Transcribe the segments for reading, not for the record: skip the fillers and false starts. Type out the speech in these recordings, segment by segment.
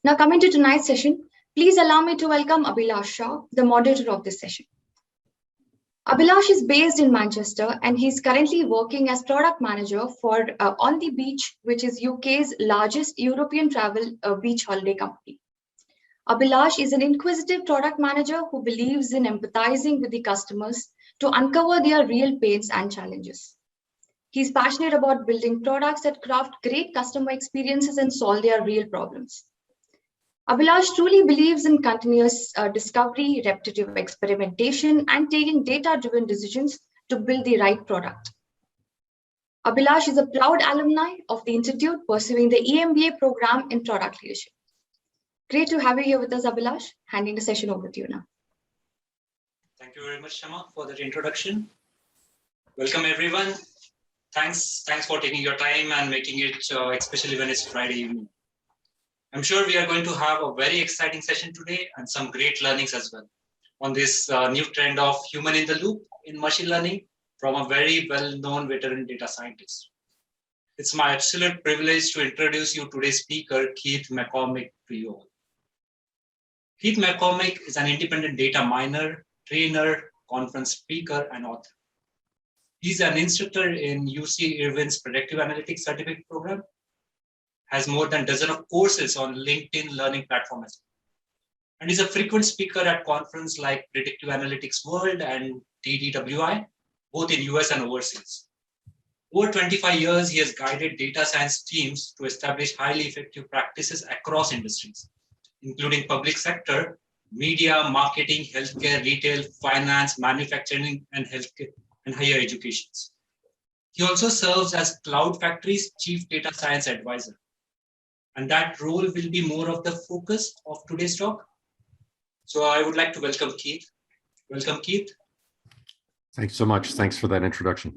Now coming to tonight's session, please allow me to welcome Abhilash Shah, the moderator of this session. Abhilash is based in Manchester and he's currently working as product manager for On the Beach, which is UK's largest European travel beach holiday company. Abhilash is an inquisitive product manager who believes in empathizing with the customers to uncover their real pains and challenges. He's passionate about building products that craft great customer experiences and solve their real problems. Abhilash truly believes in continuous discovery, repetitive experimentation, and taking data-driven decisions to build the right product. Abhilash is a proud alumni of the Institute pursuing the EMBA program in product leadership. Great to have you here with us, Abhilash. Handing the session over to you now. Thank you very much, Shama, for that introduction. Welcome, everyone. Thanks for taking your time and making it, especially when it's Friday evening. I'm sure we are going to have a very exciting session today and some great learnings as well on this new trend of human in the loop in machine learning from a very well-known veteran data scientist. It's my absolute privilege to introduce you today's speaker, Keith McCormick, to you all. Keith McCormick is an independent data miner, trainer, conference speaker, and author. He's an instructor in UC Irvine's Predictive Analytics Certificate Program, has more than a dozen of courses on LinkedIn learning platform as well. And is a frequent speaker at conferences like Predictive Analytics World and TDWI, both in US and overseas. Over 25 years, he has guided data science teams to establish highly effective practices across industries, including public sector, media, marketing, healthcare, retail, finance, manufacturing, and healthcare and higher education. He also serves as Cloud Factory's Chief Data Science Advisor. And that role will be more of the focus of today's talk. So I would like to welcome Keith. Welcome, Keith. Thanks so much. Thanks for that introduction.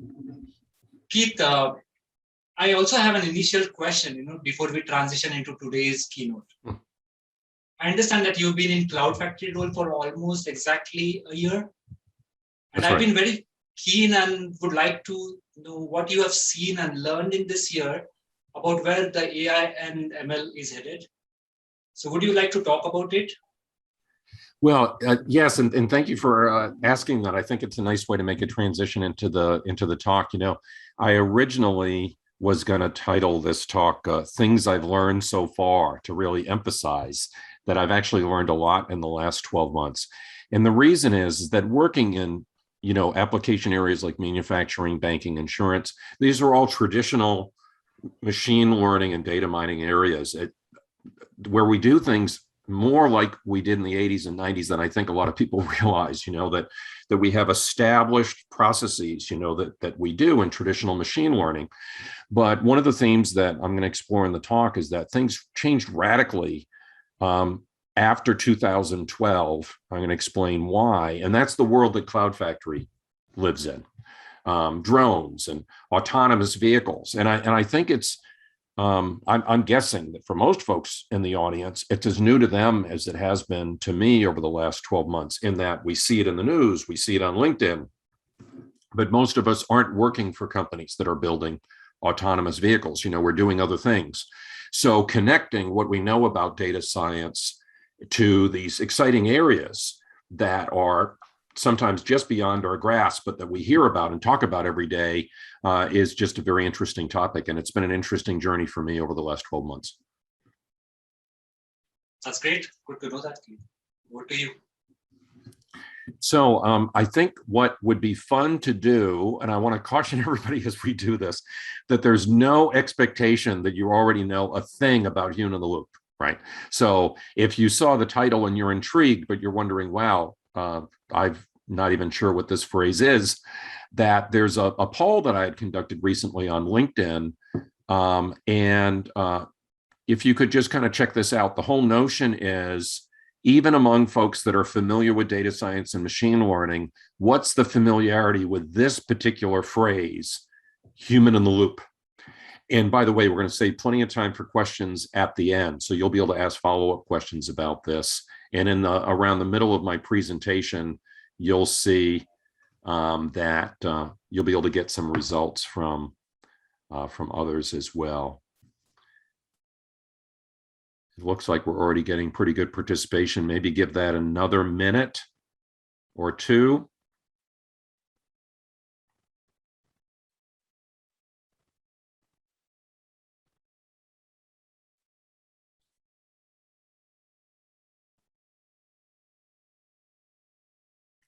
Keith, I also have an initial question, before we transition into today's keynote. I understand that you've been in Cloud Factory role for almost exactly a year. And I've been very keen and would like to know what you have seen and learned in this year about where the AI and ML is headed. So would you like to talk about it? Well, yes, and thank you for asking that. I think it's a nice way to make a transition into the talk. I originally was going to title this talk "Things I've Learned So Far," to really emphasize that I've actually learned a lot in the last 12 months. And the reason is that working in application areas like manufacturing, banking, insurance, these are all traditional machine learning and data mining areas where we do things more like we did in the 80s and 90s than I think a lot of people realize, that we have established processes, that we do in traditional machine learning. But one of the themes that I'm going to explore in the talk is that things changed radically after 2012. I'm going to explain why, and that's the world that Cloud Factory lives in. Drones and autonomous vehicles. And I think it's, I'm guessing that for most folks in the audience, it's as new to them as it has been to me over the last 12 months, in that we see it in the news, we see it on LinkedIn, but most of us aren't working for companies that are building autonomous vehicles. We're doing other things. So connecting what we know about data science to these exciting areas that are sometimes just beyond our grasp, but that we hear about and talk about every day is just a very interesting topic. And it's been an interesting journey for me over the last 12 months. That's great. Good to know that. Over to you. So I think what would be fun to do, and I want to caution everybody as we do this, that there's no expectation that you already know a thing about human in the loop, right? So if you saw the title and you're intrigued, but you're wondering, wow, I'm not even sure what this phrase is, that there's a poll that I had conducted recently on LinkedIn. If you could just kind of check this out, the whole notion is, even among folks that are familiar with data science and machine learning, what's the familiarity with this particular phrase, human in the loop? And by the way, we're going to save plenty of time for questions at the end, so you'll be able to ask follow-up questions about this. And around the middle of my presentation, you'll see that you'll be able to get some results from others as well. It looks like we're already getting pretty good participation. Maybe give that another minute or two.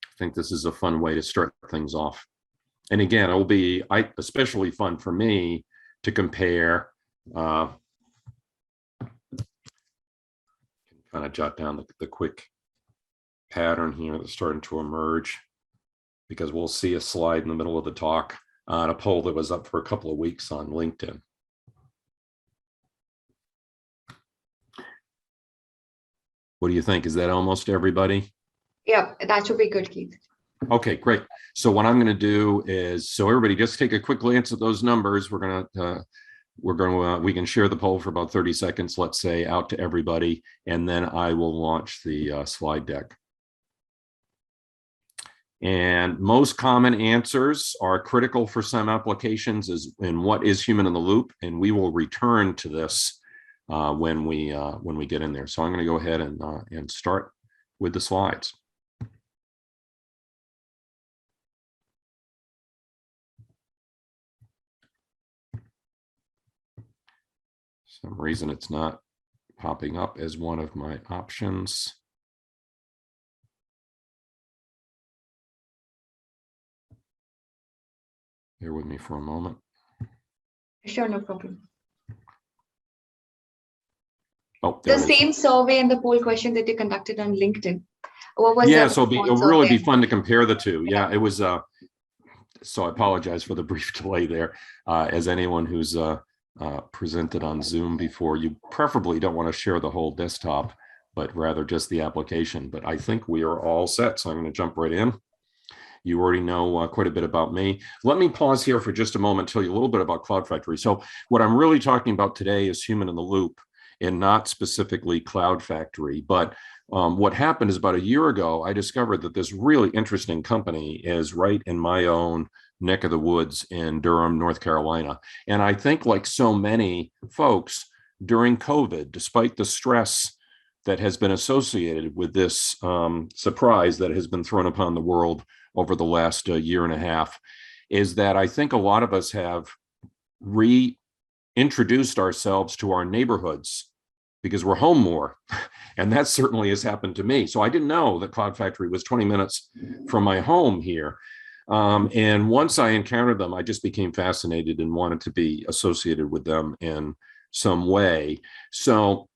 I think this is a fun way to start things off. And again, it will be especially fun for me to compare. Kind of jot down the quick pattern here that's starting to emerge, because we'll see a slide in the middle of the talk on a poll that was up for a couple of weeks on LinkedIn. What do you think? Is that almost everybody? Yeah, that should be good, Keith. Okay, great. So what I'm going to do is, so everybody just take a quick glance at those numbers. We can share the poll for about 30 seconds, let's say, out to everybody, and then I will launch the slide deck. And most common answers are critical for some applications in what is human in the loop, and we will return to this when we get in there. So I'm going to go ahead and start with the slides. For some reason it's not popping up as one of my options. Bear with me for a moment. Sure, no problem. Oh, The same survey and the poll question that you conducted on LinkedIn. What was so it'll really be fun to compare the two. Yeah, it was. So I apologize for the brief delay there. As anyone who's presented on Zoom before, you preferably don't want to share the whole desktop, but rather just the application. But I think we are all set, so I'm going to jump right in. You already know quite a bit about me. Let me pause here for just a moment, tell you a little bit about Cloud Factory. So what I'm really talking about today is human in the loop, and not specifically Cloud Factory. But what happened is about a year ago, I discovered that this really interesting company is right in my own neck of the woods in Durham, North Carolina. And I think, like so many folks during COVID, despite the stress that has been associated with this surprise that has been thrown upon the world over the last year and a half, is that I think a lot of us have reintroduced ourselves to our neighborhoods because we're home more. And that certainly has happened to me. So I didn't know that Cloud Factory was 20 minutes from my home here. And once I encountered them, I just became fascinated and wanted to be associated with them in some way. So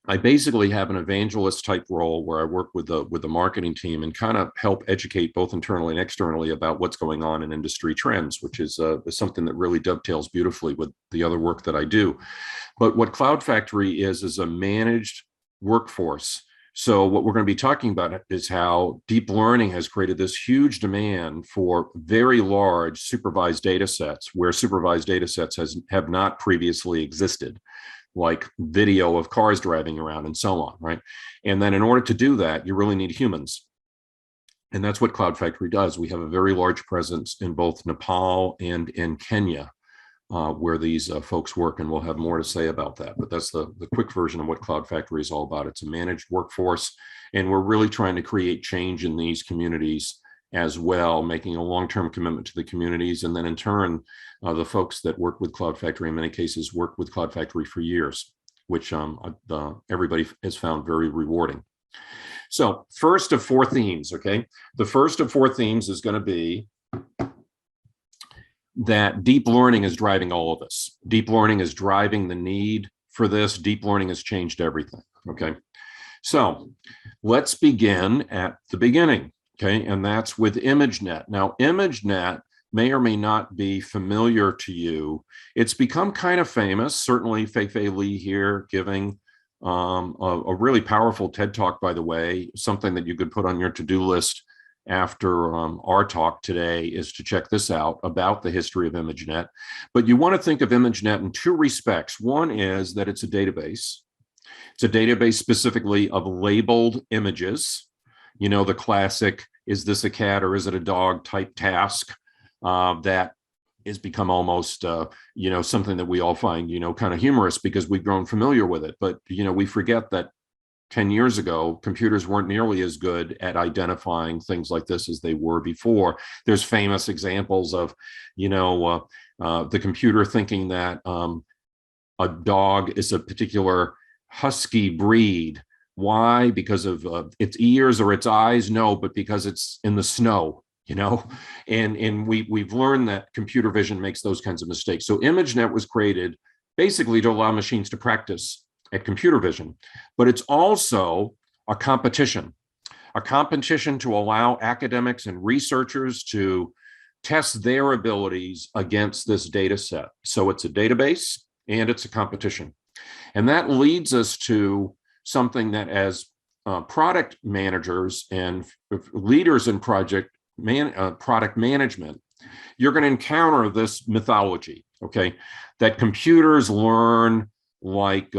I basically have an evangelist type role where I work with the marketing team and kind of help educate both internally and externally about what's going on in industry trends, which is something that really dovetails beautifully with the other work that I do. But what Cloud Factory is a managed workforce. So what we're going to be talking about is how deep learning has created this huge demand for very large supervised data sets, where supervised data sets have not previously existed, like video of cars driving around and so on, right? And then in order to do that, you really need humans. And that's what Cloud Factory does. We have a very large presence in both Nepal and in Kenya, where these folks work, and we'll have more to say about that. But that's the quick version of what Cloud Factory is all about. It's a managed workforce, and we're really trying to create change in these communities as well, making a long-term commitment to the communities. And then in turn, the folks that work with Cloud Factory in many cases work with Cloud Factory for years, which everybody has found very rewarding. So first of four themes, okay? The first of four themes is going to be that deep learning is driving all of this. Deep learning is driving the need for this. Deep learning has changed everything, okay? So let's begin at the beginning, okay? And that's with ImageNet. Now, ImageNet may or may not be familiar to you. It's become kind of famous, certainly Fei Li here giving a really powerful TED Talk, by the way, something that you could put on your to-do list after our talk today is to check this out about the history of ImageNet. But you want to think of ImageNet in two respects. One is that it's a database. It's a database specifically of labeled images. You know, the classic, is this a cat or is it a dog type task that has become almost, something that we all find, kind of humorous because we've grown familiar with it. But, we forget that 10 years ago, computers weren't nearly as good at identifying things like this as they were before. There's famous examples of, the computer thinking that a dog is a particular husky breed. Why? Because of its ears or its eyes? No, but because it's in the snow, and we've learned that computer vision makes those kinds of mistakes. So ImageNet was created basically to allow machines to practice at computer vision, but it's also a competition to allow academics and researchers to test their abilities against this data set. So it's a database and it's a competition. And that leads us to something that as product managers and leaders in product management, you're going to encounter this mythology, okay, that computers learn like,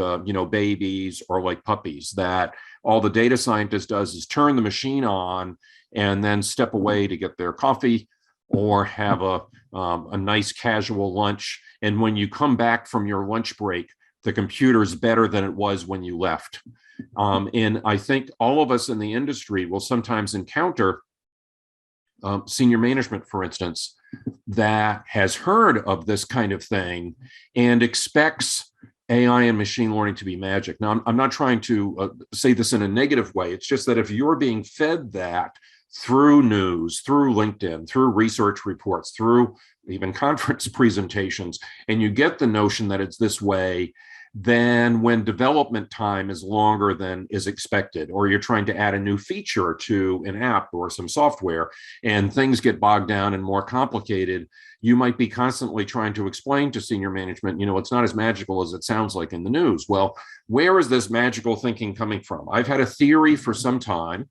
babies or like puppies, that all the data scientist does is turn the machine on and then step away to get their coffee or have a nice casual lunch. And when you come back from your lunch break, the computer's better than it was when you left. And I think all of us in the industry will sometimes encounter senior management, for instance, that has heard of this kind of thing and expects AI and machine learning to be magic. Now, I'm not trying to say this in a negative way. It's just that if you're being fed that through news, through LinkedIn, through research reports, through even conference presentations, and you get the notion that it's this way, then when development time is longer than is expected, or you're trying to add a new feature to an app or some software, and things get bogged down and more complicated, you might be constantly trying to explain to senior management, it's not as magical as it sounds like in the news. Well, where is this magical thinking coming from? I've had a theory for some time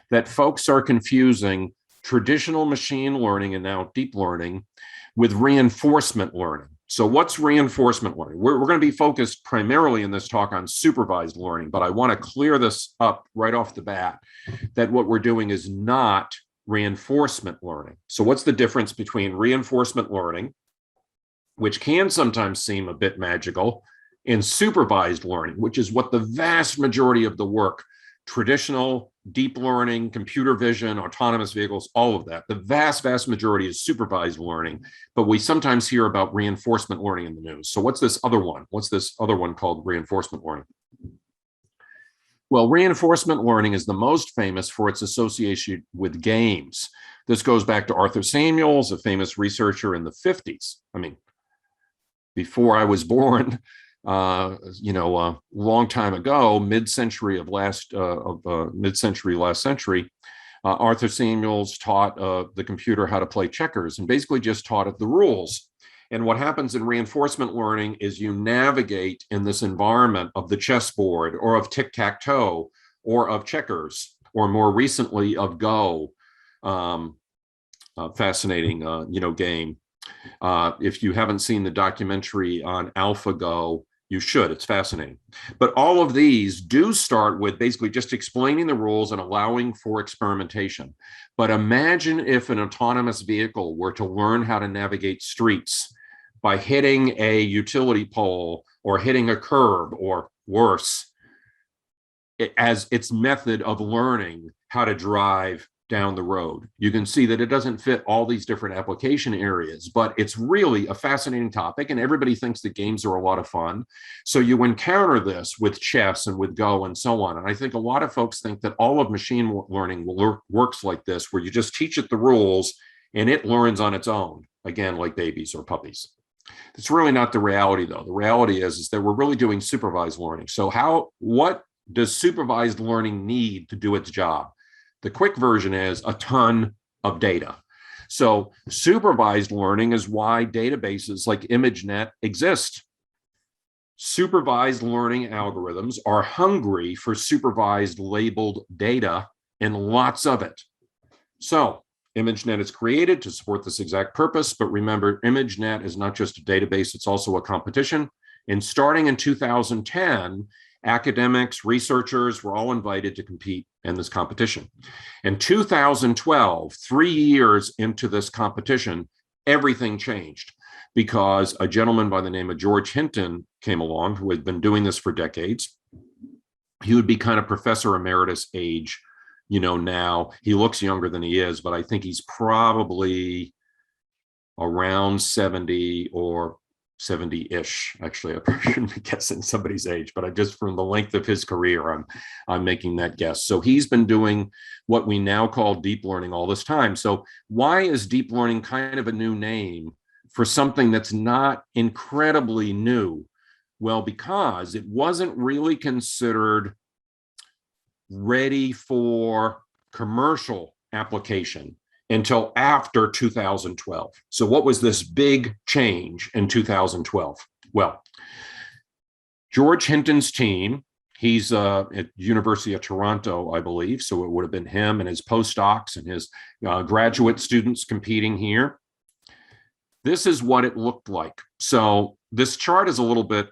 that folks are confusing traditional machine learning and now deep learning with reinforcement learning. So what's reinforcement learning? We're going to be focused primarily in this talk on supervised learning, but I want to clear this up right off the bat that what we're doing is not reinforcement learning. So what's the difference between reinforcement learning, which can sometimes seem a bit magical, and supervised learning, which is what the vast majority of the work, traditional deep learning, computer vision, autonomous vehicles, all of that, the vast majority is supervised learning, but we sometimes hear about reinforcement learning in the news. So what's this other one? What's this other one called reinforcement learning? Well, reinforcement learning is the most famous for its association with games. This goes back to Arthur Samuels, a famous researcher in the 50s. I mean, before I was born, a long time ago, mid-century last century, Arthur Samuels taught the computer how to play checkers and basically just taught it the rules. And what happens in reinforcement learning is you navigate in this environment of the chessboard or of tic-tac-toe or of checkers, or more recently of Go, fascinating, game. If you haven't seen the documentary on AlphaGo, you should. It's fascinating. But all of these do start with basically just explaining the rules and allowing for experimentation. But imagine if an autonomous vehicle were to learn how to navigate streets by hitting a utility pole or hitting a curb, or worse, as its method of learning how to drive down the road. You can see that it doesn't fit all these different application areas, but it's really a fascinating topic, and everybody thinks that games are a lot of fun. So you encounter this with chess and with Go and so on. And I think a lot of folks think that all of machine learning works like this, where you just teach it the rules and it learns on its own, again, like babies or puppies. It's really not the reality, though. The reality is that we're really doing supervised learning. So what does supervised learning need to do its job? The quick version is a ton of data. So supervised learning is why databases like ImageNet exist. Supervised learning algorithms are hungry for supervised labeled data, and lots of it. So ImageNet is created to support this exact purpose, but remember, ImageNet is not just a database, it's also a competition. And starting in 2010, academics, researchers were all invited to compete in this competition. In 2012, 3 years into this competition, everything changed because a gentleman by the name of George Hinton came along who had been doing this for decades. He would be kind of professor emeritus age, now. He looks younger than he is, but I think he's probably around 70 or 70-ish. Actually, I probably shouldn't be guessing somebody's age, but I just, from the length of his career, I'm making that guess. So he's been doing what we now call deep learning all this time. So why is deep learning kind of a new name for something that's not incredibly new? Well, because it wasn't really considered ready for commercial application until after 2012. So what was this big change in 2012? Well, George Hinton's team, he's at University of Toronto, I believe, so it would have been him and his postdocs and his graduate students competing here. This is what it looked like. So this chart is a little bit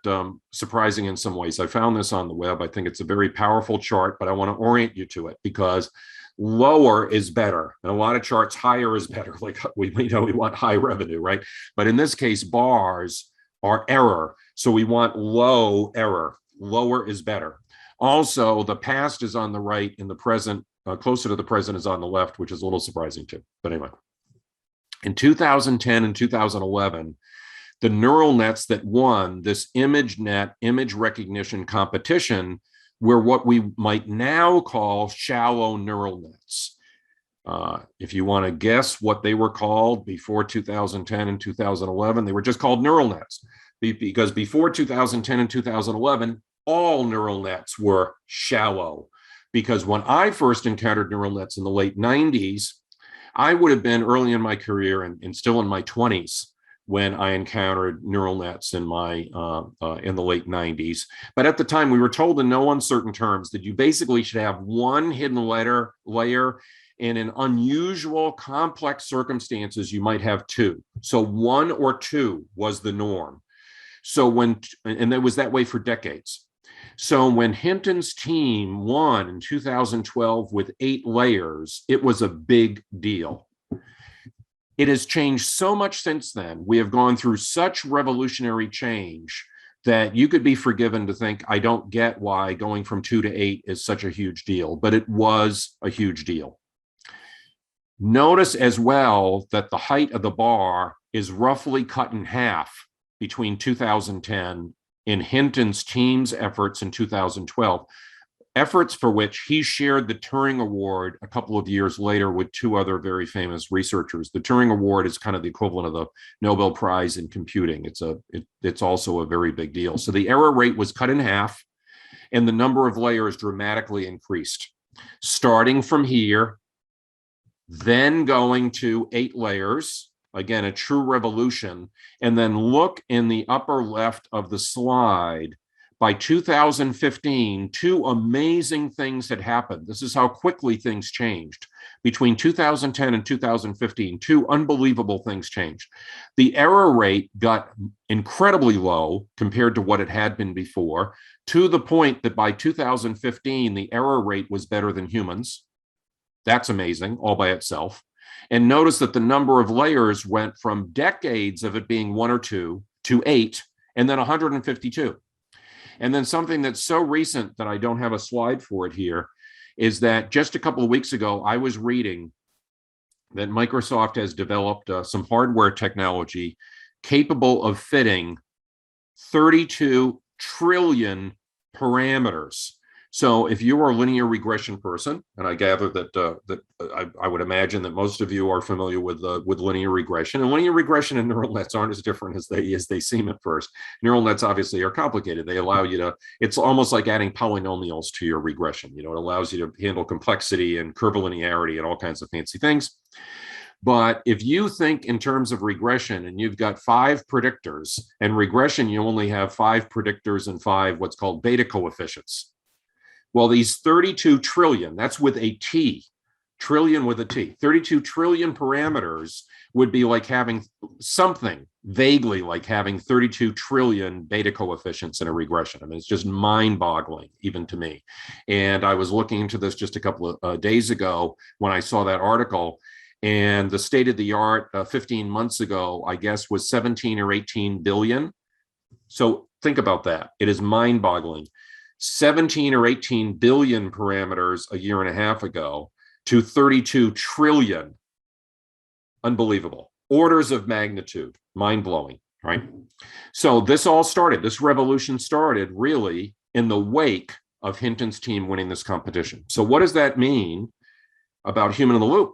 surprising in some ways. I found this on the web. I think it's a very powerful chart, but I want to orient you to it because lower is better. And a lot of charts, higher is better. Like we want high revenue, right? But in this case, bars are error. So we want low error. Lower is better. Also, the past is on the right and the present, closer to the present is on the left, which is a little surprising too. But anyway, in 2010 and 2011, the neural nets that won this ImageNet image recognition competition were what we might now call shallow neural nets. If you want to guess what they were called before 2010 and 2011, they were just called neural nets. Because before 2010 and 2011, all neural nets were shallow. Because when I first encountered neural nets in the late 90s, I would have been early in my career and still in my 20s when I encountered neural nets in the late 90s. But at the time, we were told in no uncertain terms that you basically should have one hidden layer. In an unusual, complex circumstances, you might have two. So one or two was the norm. So and it was that way for decades. So when Hinton's team won in 2012 with 8 layers, it was a big deal. It has changed so much since then. We have gone through such revolutionary change that you could be forgiven to think, I don't get why going from 2 to 8 is such a huge deal, but it was a huge deal. Notice as well that the height of the bar is roughly cut in half between 2010 and Hinton's team's efforts in 2012. Efforts for which he shared the Turing Award a couple of years later with 2 other very famous researchers. The Turing Award is kind of the equivalent of the Nobel Prize in computing. It's also a very big deal. So the error rate was cut in half and the number of layers dramatically increased. Starting from here, then going to 8 layers, again, a true revolution. And then look in the upper left of the slide. By 2015, 2 amazing things had happened. This is how quickly things changed. Between 2010 and 2015, 2 unbelievable things changed. The error rate got incredibly low compared to what it had been before, to the point that by 2015, the error rate was better than humans. That's amazing all by itself. And notice that the number of layers went from decades of it being 1 or 2 to 8, and then 152. And then something that's so recent that I don't have a slide for it here is that just a couple of weeks ago, I was reading that Microsoft has developed some hardware technology capable of fitting 32 trillion parameters. So if you are a linear regression person, and I gather that I would imagine that most of you are familiar with linear regression, and linear regression and neural nets aren't as different as they seem at first. Neural nets obviously are complicated. They allow you to, it's almost like adding polynomials to your regression. It allows you to handle complexity and curvilinearity and all kinds of fancy things. But if you think in terms of regression and you've got 5 predictors, and regression, you only have 5 predictors and 5 what's called beta coefficients. Well, these 32 trillion, that's with a T, trillion with a T, 32 trillion parameters would be like having something vaguely like having 32 trillion beta coefficients in a regression. I mean, it's just mind-boggling, even to me. And I was looking into this just a couple of days ago when I saw that article, And the state of the art 15 months ago, I guess, was 17 or 18 billion. So think about that. It is mind-boggling. 17 or 18 billion parameters a year and a half ago to 32 trillion. Unbelievable. Orders of magnitude, mind-blowing, right? So this revolution started really in the wake of Hinton's team winning this competition. So what does that mean about human in the loop?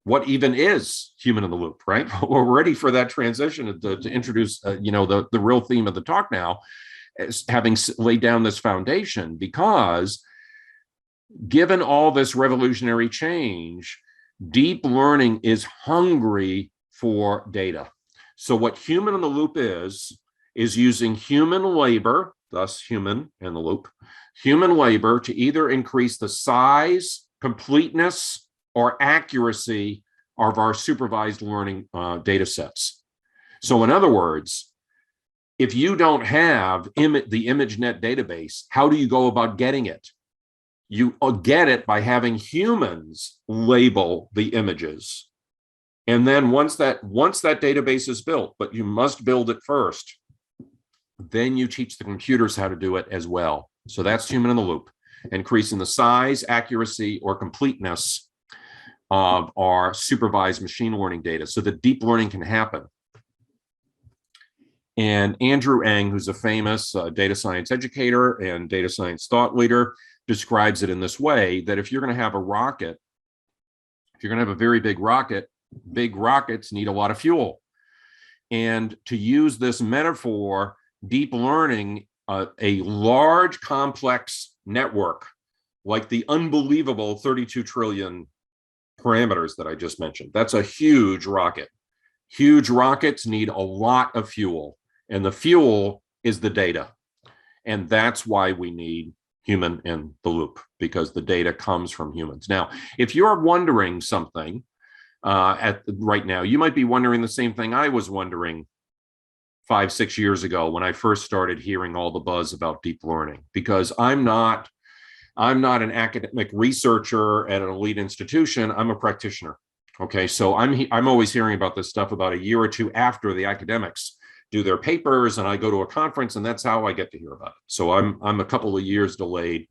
What even is human in the loop, right? We're ready for that transition to introduce, the real theme of the talk now, as having laid down this foundation, because given all this revolutionary change, deep learning is hungry for data. So what human in the loop is using human labor, thus human in the loop, human labor to either increase the size, completeness, or accuracy of our supervised learning data sets. So in other words, if you don't have the ImageNet database, how do you go about getting it? You get it by having humans label the images. And then once that database is built, but you must build it first, then you teach the computers how to do it as well. So that's human in the loop, increasing the size, accuracy, or completeness of our supervised machine learning data so that deep learning can happen. And Andrew Ng, who's a famous data science educator and data science thought leader, describes it in this way, that if you're going to have a rocket, if you're going to have a very big rockets need a lot of fuel. And to use this metaphor, deep learning, a large complex network like the unbelievable 32 trillion parameters that I just mentioned, that's a huge rocket. Huge rockets need a lot of fuel, and the fuel is the data. And that's why we need human in the loop, because the data comes from humans. Now, if you're wondering something right now, you might be wondering the same thing I was wondering 5-6 years ago when I first started hearing all the buzz about deep learning, because I'm not an academic researcher at an elite institution. I'm a practitioner. Okay, so I'm always hearing about this stuff about a year or two after the academics do their papers, and I go to a conference, and that's how I get to hear about it. So I'm a couple of years delayed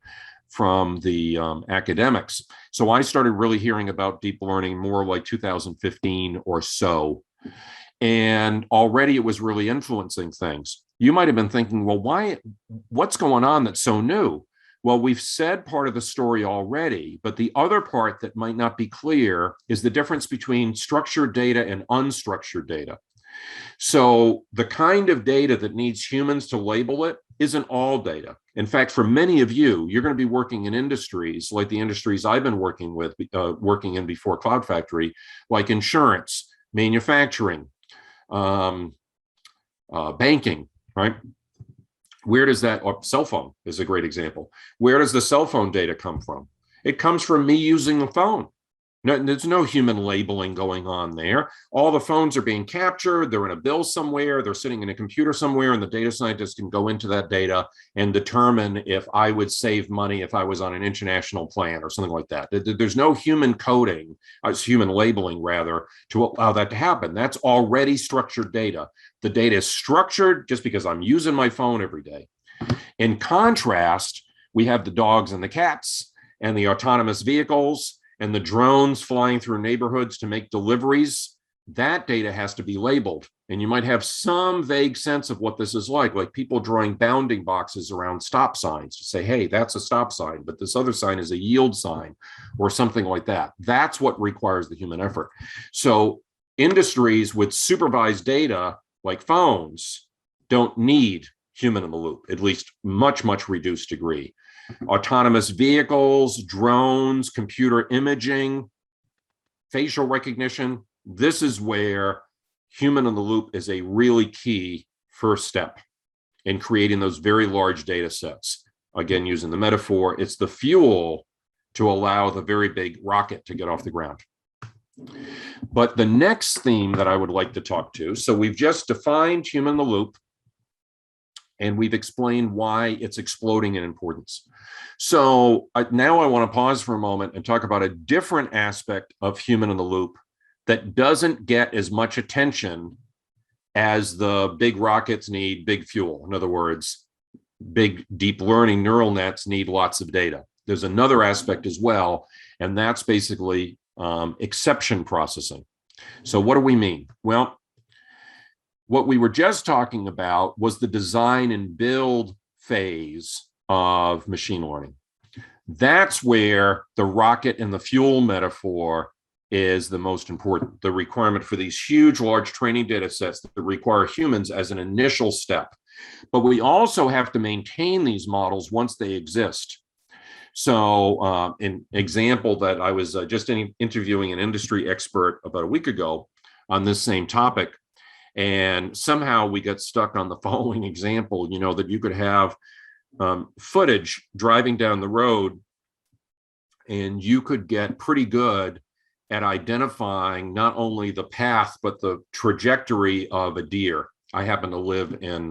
from the academics. So I started really hearing about deep learning more like 2015 or so. And already it was really influencing things. You might have been thinking, well, what's going on that's so new? Well, we've said part of the story already, but the other part that might not be clear is the difference between structured data and unstructured data. So the kind of data that needs humans to label it isn't all data. In fact, for many of you, you're going to be working in industries like the industries I've been working in before Cloud Factory, like insurance, manufacturing, banking, right? Where does that, or cell phone is a great example. Where does the cell phone data come from? It comes from me using the phone. No, there's no human labeling going on there. All the phones are being captured. They're in a bill somewhere. They're sitting in a computer somewhere, and the data scientist can go into that data and determine if I would save money if I was on an international plan or something like that. There's no human coding, human labeling rather, to allow that to happen. That's already structured data. The data is structured just because I'm using my phone every day. In contrast, we have the dogs and the cats and the autonomous vehicles and the drones flying through neighborhoods to make deliveries. That data has to be labeled. And you might have some vague sense of what this is like people drawing bounding boxes around stop signs to say, hey, that's a stop sign, but this other sign is a yield sign or something like that. That's what requires the human effort. So industries with supervised data like phones don't need human in the loop, at least much, much reduced degree. Autonomous vehicles, drones, computer imaging, facial recognition. This is where human in the loop is a really key first step in creating those very large data sets. Again, using the metaphor, it's the fuel to allow the very big rocket to get off the ground. But the next theme that I would like to talk to, so we've just defined human in the loop, and we've explained why it's exploding in importance. So now I want to pause for a moment and talk about a different aspect of human in the loop that doesn't get as much attention as the big rockets need big fuel. In other words, big deep learning neural nets need lots of data. There's another aspect as well, and that's basically exception processing. So what do we mean? Well, what we were just talking about was the design and build phase of machine learning. That's where the rocket and the fuel metaphor is the most important. The requirement for these huge, large training data sets that require humans as an initial step. But we also have to maintain these models once they exist. So an example that I was just interviewing an industry expert about a week ago on this same topic, and somehow we got stuck on the following example, you know, that you could have footage driving down the road, and you could get pretty good at identifying not only the path, but the trajectory of a deer. I happen to live in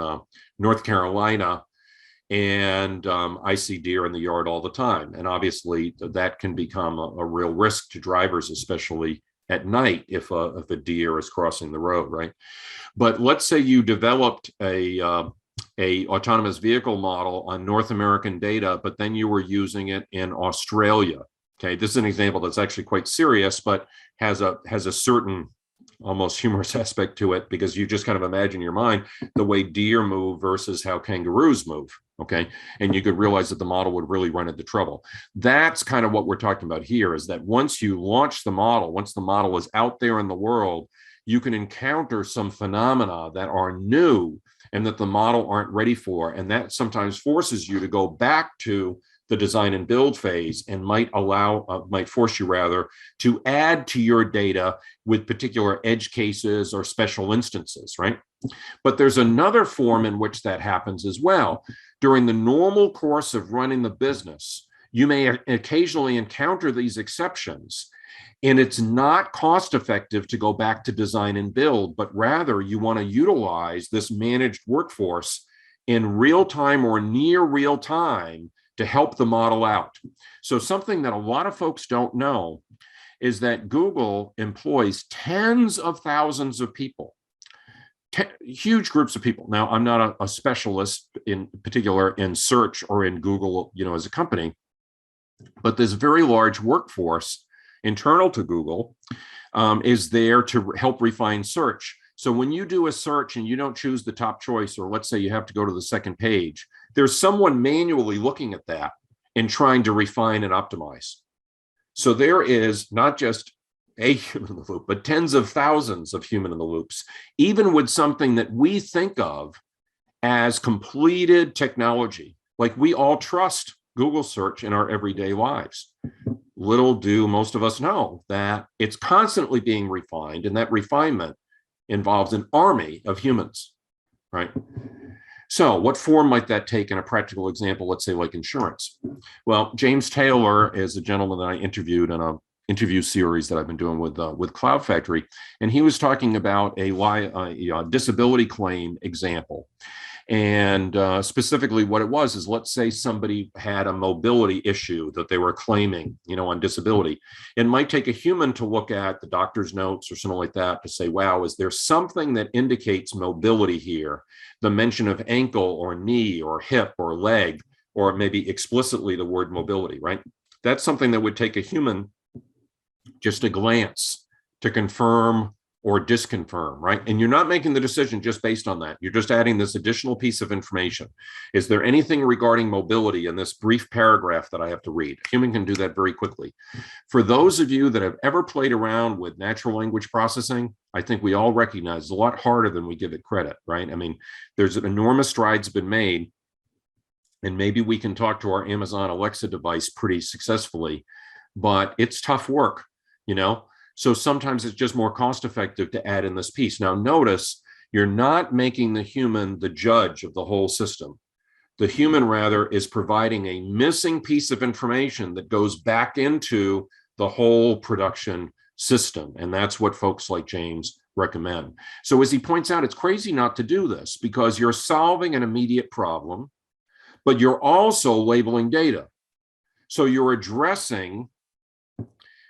North Carolina, and I see deer in the yard all the time. And obviously that can become a real risk to drivers, especially at night if a deer is crossing the road, right? But let's say you developed a autonomous vehicle model on North American data, but then you were using it in Australia. Okay, this is an example that's actually quite serious, but has a certain almost humorous aspect to it, because you just kind of imagine in your mind the way deer move versus how kangaroos move. Okay, and you could realize that the model would really run into trouble. That's kind of what we're talking about here, is that once you launch the model, once the model is out there in the world, you can encounter some phenomena that are new and that the model aren't ready for. And that sometimes forces you to go back to the design and build phase, and might force you rather to add to your data with particular edge cases or special instances, right? But there's another form in which that happens as well. During the normal course of running the business, you may occasionally encounter these exceptions, and it's not cost effective to go back to design and build, but rather you want to utilize this managed workforce in real time or near real time to help the model out. So something that a lot of folks don't know is that Google employs tens of thousands of people, huge groups of people. Now, I'm not a specialist in particular in search or in Google, you know, as a company, but this very large workforce internal to Google is there to help refine search. So when you do a search and you don't choose the top choice, or let's say you have to go to the second page, there's someone manually looking at that and trying to refine and optimize. So there is not just a human in the loop, but tens of thousands of human in the loops, even with something that we think of as completed technology. Like, we all trust Google search in our everyday lives. Little do most of us know that it's constantly being refined, and that refinement involves an army of humans, right? So what form might that take in a practical example, let's say like insurance? Well, James Taylor is a gentleman that I interviewed in an interview series that I've been doing with Cloud Factory, and he was talking about a disability claim example. And specifically what it was is, let's say somebody had a mobility issue that they were claiming, you know, on disability. It might take a human to look at the doctor's notes or something like that to say, wow, is there something that indicates mobility here? The mention of ankle or knee or hip or leg, or maybe explicitly the word mobility, right? That's something that would take a human just a glance to confirm or disconfirm, right? And you're not making the decision just based on that. You're just adding this additional piece of information. Is there anything regarding mobility in this brief paragraph that I have to read? A human can do that very quickly. For those of you that have ever played around with natural language processing, I think we all recognize it's a lot harder than we give it credit, right? I mean, there's enormous strides been made, and maybe we can talk to our Amazon Alexa device pretty successfully, but it's tough work, you know? So sometimes it's just more cost effective to add in this piece. Now, notice you're not making the human the judge of the whole system. The human, rather, is providing a missing piece of information that goes back into the whole production system. And that's what folks like James recommend. So as he points out, it's crazy not to do this, because you're solving an immediate problem, but you're also labeling data. So you're addressing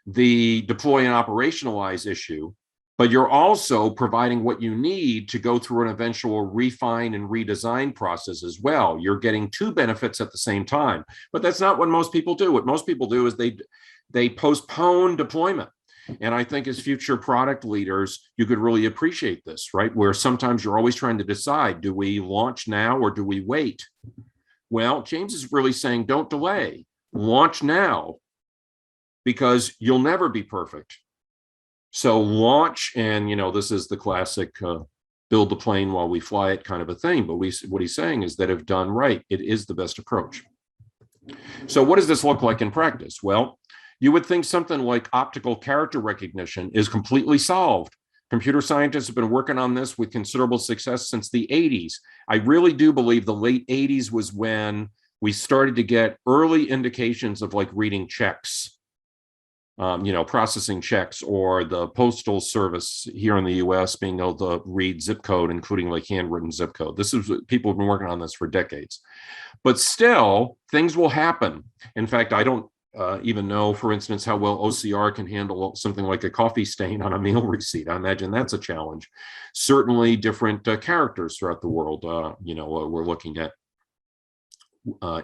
the deploy and operationalize issue, but you're also providing what you need to go through an eventual refine and redesign process as well. You're getting two benefits at the same time, but that's not what most people do. What most people do is they postpone deployment. And I think as future product leaders, you could really appreciate this, right? Where sometimes you're always trying to decide, do we launch now or do we wait? Well, James is really saying, don't delay, launch now, because you'll never be perfect. So launch, and this is the classic build the plane while we fly it kind of a thing. But what he's saying is that if done right, it is the best approach. So what does this look like in practice? Well, you would think something like optical character recognition is completely solved. Computer scientists have been working on this with considerable success since the 80s. I really do believe the late 80s was when we started to get early indications of like reading checks, processing checks, or the postal service here in the US being able to read zip code, including like handwritten zip code. This is people have been working on this for decades, but still things will happen. In fact, I don't even know, for instance, how well OCR can handle something like a coffee stain on a meal receipt. I imagine that's a challenge. Certainly different characters throughout the world. We're looking at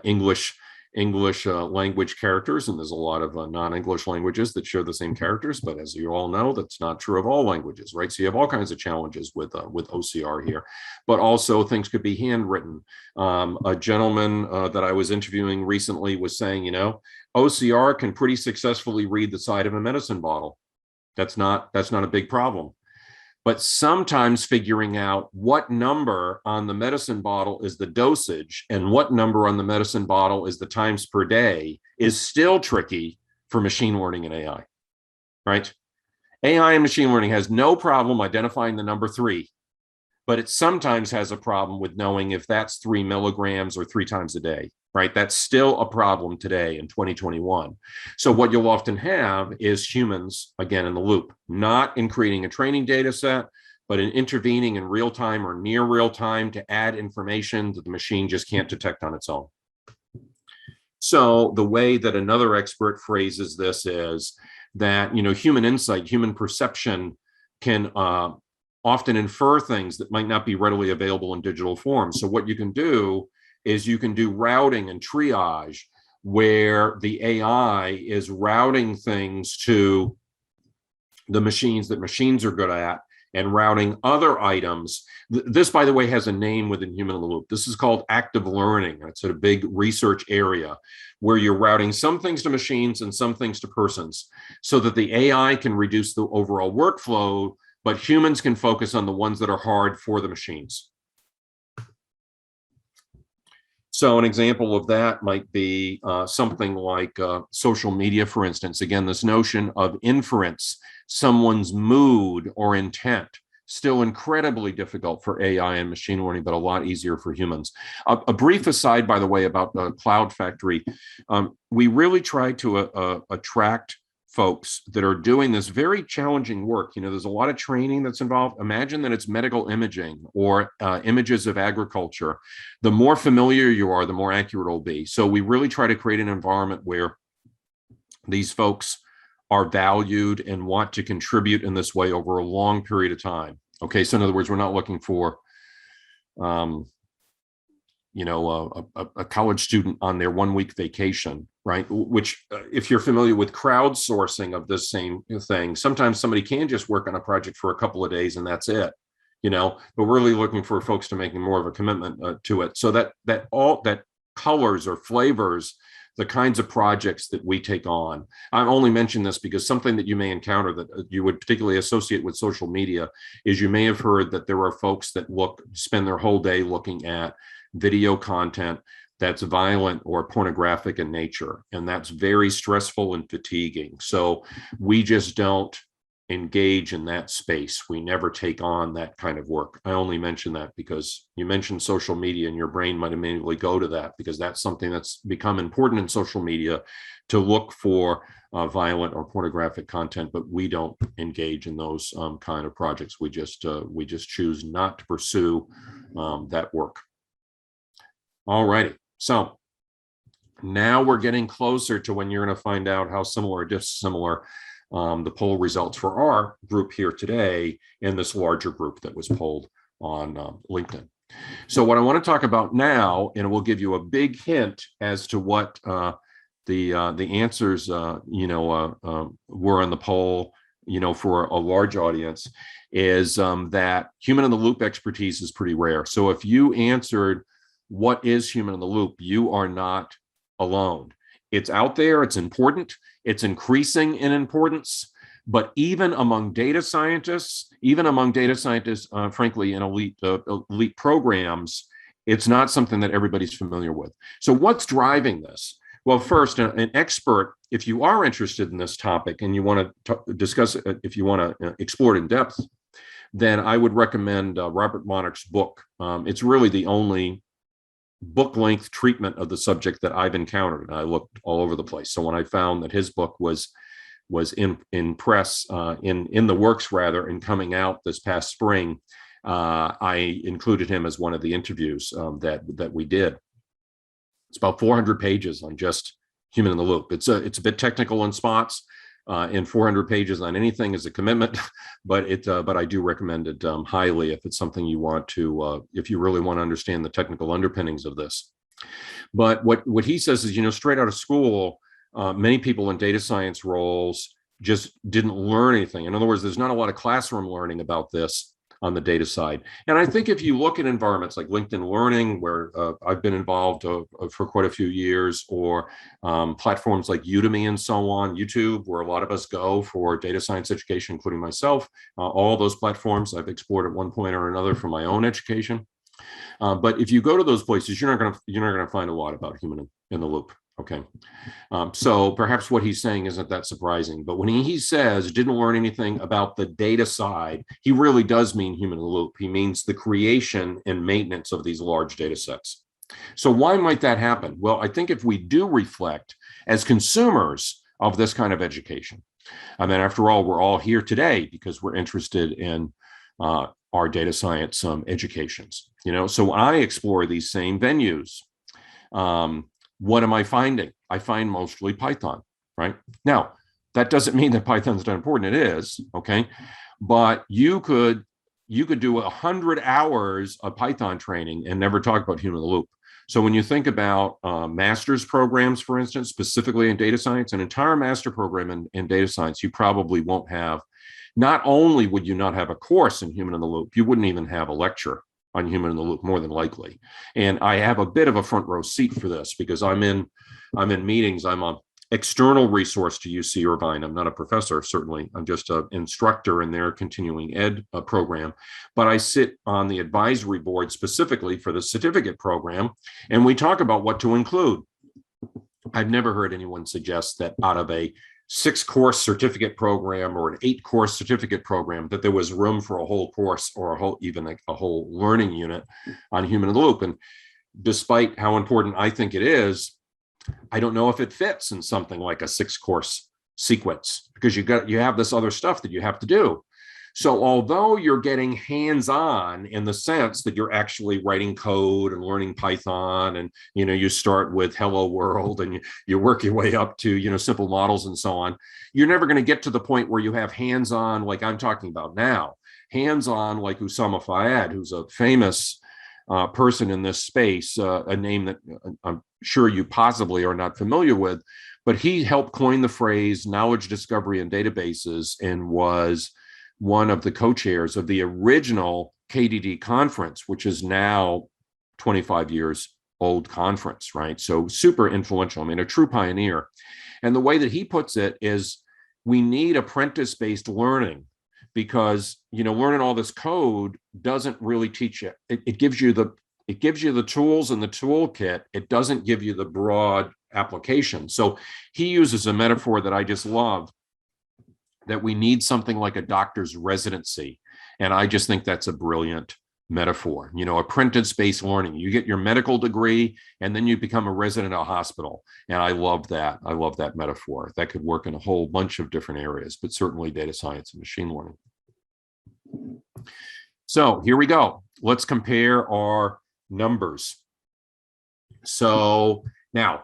English language characters, and there's a lot of non-English languages that share the same characters, but as you all know, that's not true of all languages, right? So you have all kinds of challenges with OCR here, but also things could be handwritten. A gentleman that I was interviewing recently was saying, OCR can pretty successfully read the side of a medicine bottle. That's not a big problem. But sometimes figuring out what number on the medicine bottle is the dosage and what number on the medicine bottle is the times per day is still tricky for machine learning and AI, right? AI and machine learning has no problem identifying the number 3, but it sometimes has a problem with knowing if that's 3 milligrams or 3 times a day, right? That's still a problem today in 2021. So what you'll often have is humans, again, in the loop, not in creating a training data set, but in intervening in real time or near real time to add information that the machine just can't detect on its own. So the way that another expert phrases this is that, human insight, human perception can often infer things that might not be readily available in digital form. So what you can do is you can do routing and triage, where the AI is routing things to the machines that machines are good at and routing other items. This, by the way, has a name within Human in the Loop. This is called active learning. It's a big research area where you're routing some things to machines and some things to persons so that the AI can reduce the overall workflow, but humans can focus on the ones that are hard for the machines. So an example of that might be something like social media, for instance. Again, this notion of inference, someone's mood or intent, still incredibly difficult for AI and machine learning, but a lot easier for humans. A brief aside, by the way, about the Cloud Factory. We really try to attract folks that are doing this very challenging work. There's a lot of training that's involved. Imagine that it's medical imaging or images of agriculture. The more familiar you are, the more accurate it'll be. So we really try to create an environment where these folks are valued and want to contribute in this way over a long period of time. Okay, so in other words, we're not looking for a college student on their 1-week vacation, right? Which, if you're familiar with crowdsourcing of this same thing, sometimes somebody can just work on a project for a couple of days and that's it, but we're really looking for folks to making more of a commitment to it. So that colors or flavors the kinds of projects that we take on. I only mention this because something that you may encounter that you would particularly associate with social media is you may have heard that there are folks that spend their whole day looking at video content that's violent or pornographic in nature, and that's very stressful and fatiguing. So we just don't engage in that space. We never take on that kind of work. I only mention that because you mentioned social media and your brain might immediately go to that, because that's something that's become important in social media, to look for violent or pornographic content, but we don't engage in those kind of projects. We just choose not to pursue that work. All righty. So Now we're getting closer to when you're going to find out how similar or dissimilar the poll results for our group here today in this larger group that was polled on LinkedIn. So what I want to talk about now, and it will give you a big hint as to what the answers were on the poll, for a large audience, is that human in the loop expertise is pretty rare. So if you answered what is human in the loop, you are not alone. It's out there, it's important, it's increasing in importance, but even among data scientists, frankly, in elite programs, it's not something that everybody's familiar with. So what's driving this? Well, first, an expert, if you are interested in this topic and you want to discuss it, if you want to explore it in depth, then I would recommend Robert Monarch's book. It's really the only book-length treatment of the subject that I've encountered. I looked all over the place. So when I found that his book was in press, in the works rather, and coming out this past spring, I included him as one of the interviews that we did. It's about 400 pages on just human in the loop. It's a bit technical in spots, and 400 pages on anything is a commitment, but I do recommend it highly if it's something you want to, if you really want to understand the technical underpinnings of this. But what he says is, straight out of school, many people in data science roles just didn't learn anything. In other words, there's not a lot of classroom learning about this on the data side. And I think if you look at environments like LinkedIn Learning, where I've been involved for quite a few years, or platforms like Udemy and so on, YouTube, where a lot of us go for data science education, including myself, all those platforms I've explored at one point or another for my own education. But if you go to those places, you're not going to find a lot about human in the loop. Okay, so perhaps what he's saying isn't that surprising, but when he says didn't learn anything about the data side, he really does mean human in the loop. He means the creation and maintenance of these large data sets. So why might that happen? Well, I think if we do reflect as consumers of this kind of education, I mean, after all, we're all here today because we're interested in our data science educations. So when I explore these same venues, what am I finding? I find mostly Python, right? Now, that doesn't mean that Python's not important. It is, okay? But you could do 100 hours of Python training and never talk about human in the loop. So when you think about master's programs, for instance, specifically in data science, an entire master program in data science, you probably won't have. Not only would you not have a course in human in the loop, you wouldn't even have a lecture on human in the loop, more than likely. And I have a bit of a front row seat for this because I'm in meetings. I'm an external resource to UC Irvine. I'm not a professor, certainly. I'm just an instructor in their continuing ed program. But I sit on the advisory board specifically for the certificate program, and we talk about what to include. I've never heard anyone suggest that out of a 6-course certificate program or an 8-course certificate program that there was room for a whole course or even a whole learning unit on human in the loop. And despite how important I think it is, I don't know if it fits in something like a 6-course sequence because you have this other stuff that you have to do. So although you're getting hands-on in the sense that you're actually writing code and learning Python, and you start with hello world and you work your way up to simple models and so on, you're never going to get to the point where you have hands-on like I'm talking about now, hands-on like Usama Fayyad, who's a famous person in this space, a name that I'm sure you possibly are not familiar with, but he helped coin the phrase knowledge discovery in databases and was one of the co-chairs of the original KDD conference, which is now 25 years old conference, right? So super influential. I mean, a true pioneer. And the way that he puts it is we need apprentice-based learning because, learning all this code doesn't really teach you. It gives you the tools and the toolkit. It doesn't give you the broad application. So he uses a metaphor that I just love, that we need something like a doctor's residency. And I just think that's a brilliant metaphor. Apprentice-based learning. You get your medical degree and then you become a resident of a hospital. And I love that. I love that metaphor. That could work in a whole bunch of different areas, but certainly data science and machine learning. So here we go. Let's compare our numbers. So now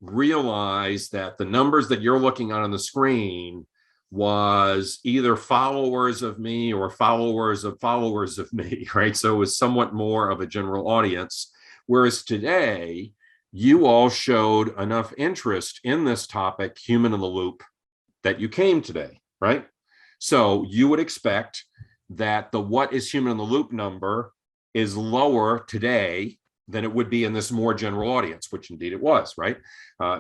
realized that the numbers that you're looking at on the screen was either followers of me or followers of me, right? So it was somewhat more of a general audience. Whereas today, you all showed enough interest in this topic, human in the loop, that you came today, right? So you would expect that the what is human in the loop number is lower today than it would be in this more general audience, which indeed it was, right?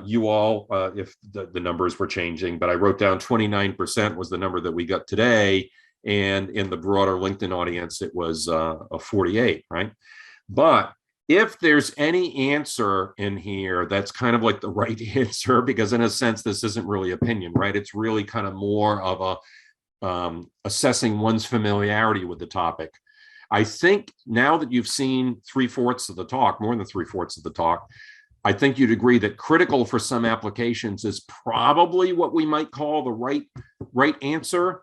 You all, if the numbers were changing, but I wrote down 29% was the number that we got today. And in the broader LinkedIn audience, it was a 48, right? But if there's any answer in here that's kind of like the right answer, because in a sense, this isn't really opinion, right? It's really kind of more of a assessing one's familiarity with the topic. I think now that you've seen 3/4 of the talk, more than 3/4 of the talk, I think you'd agree that critical for some applications is probably what we might call the right answer.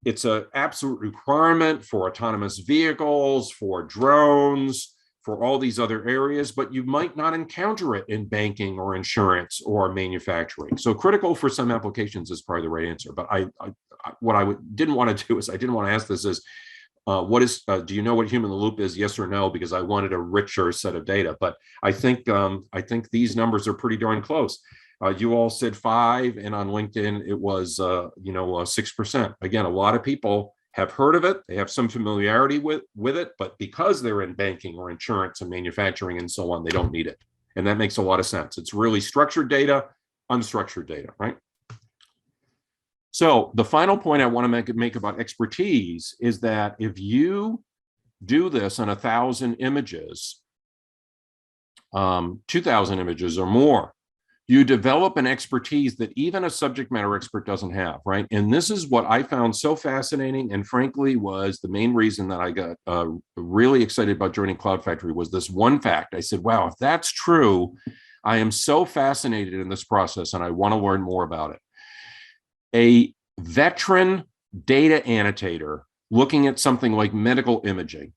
It's an absolute requirement for autonomous vehicles, for drones, for all these other areas, but you might not encounter it in banking or insurance or manufacturing. So critical for some applications is probably the right answer. But what I didn't want to do is I didn't want to ask this is, do you know what human in the loop is? Yes or no? Because I wanted a richer set of data. But I think these numbers are pretty darn close. You all said 5, and on LinkedIn it was 6%. Again, a lot of people have heard of it. They have some familiarity with it, but because they're in banking or insurance and manufacturing and so on, they don't need it. And that makes a lot of sense. It's really structured data, unstructured data, right? So the final point I want to make about expertise is that if you do this on 1,000 images, 2,000 images or more, you develop an expertise that even a subject matter expert doesn't have, right? And this is what I found so fascinating, and frankly was the main reason that I got really excited about joining Cloud Factory was this one fact. I said, wow, if that's true, I am so fascinated in this process and I want to learn more about it. A veteran data annotator looking at something like medical imaging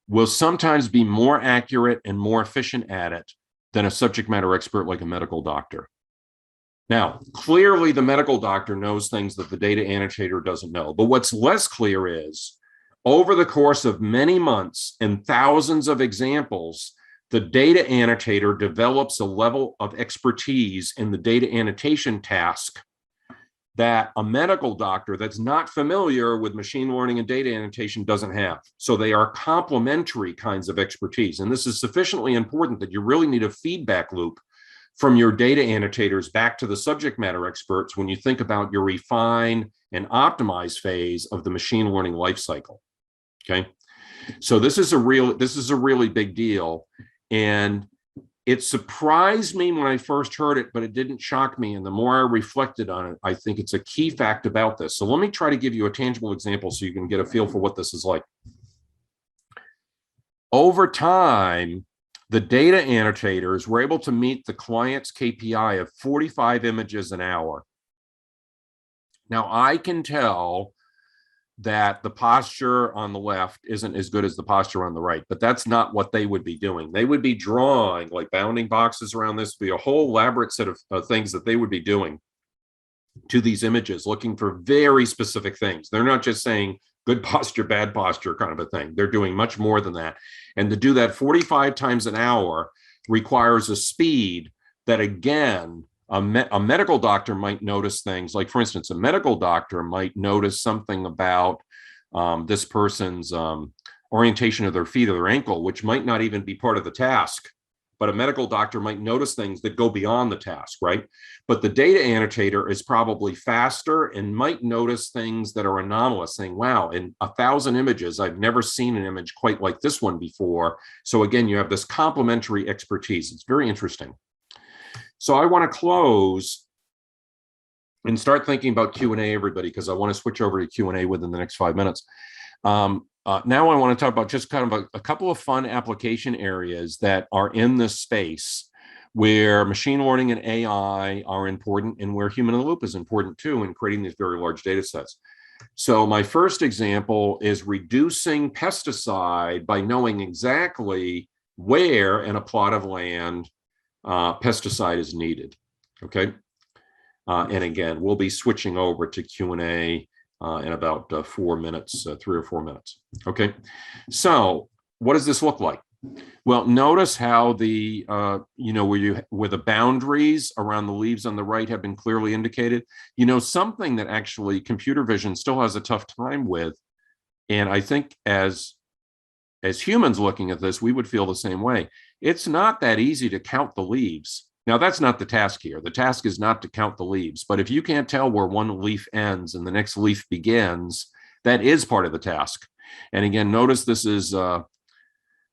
will sometimes be more accurate and more efficient at it than a subject matter expert like a medical doctor. Now, clearly the medical doctor knows things that the data annotator doesn't know. But what's less clear is, over the course of many months and thousands of examples, the data annotator develops a level of expertise in the data annotation task that a medical doctor that's not familiar with machine learning and data annotation doesn't have. So they are complementary kinds of expertise. And this is sufficiently important that you really need a feedback loop from your data annotators back to the subject matter experts when you think about your refine and optimize phase of the machine learning lifecycle. Okay. So this is a really big deal. And it surprised me when I first heard it, but it didn't shock me. And the more I reflected on it, I think it's a key fact about this. So let me try to give you a tangible example so you can get a feel for what this is like. Over time, the data annotators were able to meet the client's KPI of 45 images an hour. Now, I can tell that the posture on the left isn't as good as the posture on the right, but that's not what they would be doing. They would be drawing like bounding boxes around this, be a whole elaborate set of things that they would be doing to these images, looking for very specific things. They're not just saying good posture, bad posture kind of a thing. They're doing much more than that. And to do that 45 times an hour requires a speed that, again, a medical doctor might notice things like, for instance, a medical doctor might notice something about this person's orientation of their feet or their ankle, which might not even be part of the task. But a medical doctor might notice things that go beyond the task, right? But the data annotator is probably faster and might notice things that are anomalous, saying, wow, in 1,000 images, I've never seen an image quite like this one before. So again, you have this complementary expertise. It's very interesting. So I want to close and start thinking about Q&A, everybody, because I want to switch over to Q&A within the next 5 minutes. Now I want to talk about just kind of a couple of fun application areas that are in this space where machine learning and AI are important and where human in the loop is important too in creating these very large data sets. So my first example is reducing pesticide by knowing exactly where in a plot of land pesticide is needed. Okay. And again, we'll be switching over to Q&A in about 4 minutes, 3 or 4 minutes. Okay. So what does this look like? Well, notice how the, where the boundaries around the leaves on the right have been clearly indicated. Something that actually computer vision still has a tough time with, and I think as humans looking at this, we would feel the same way. It's not that easy to count the leaves. Now, that's not the task here. The task is not to count the leaves, but if you can't tell where one leaf ends and the next leaf begins, that is part of the task. And again, notice this is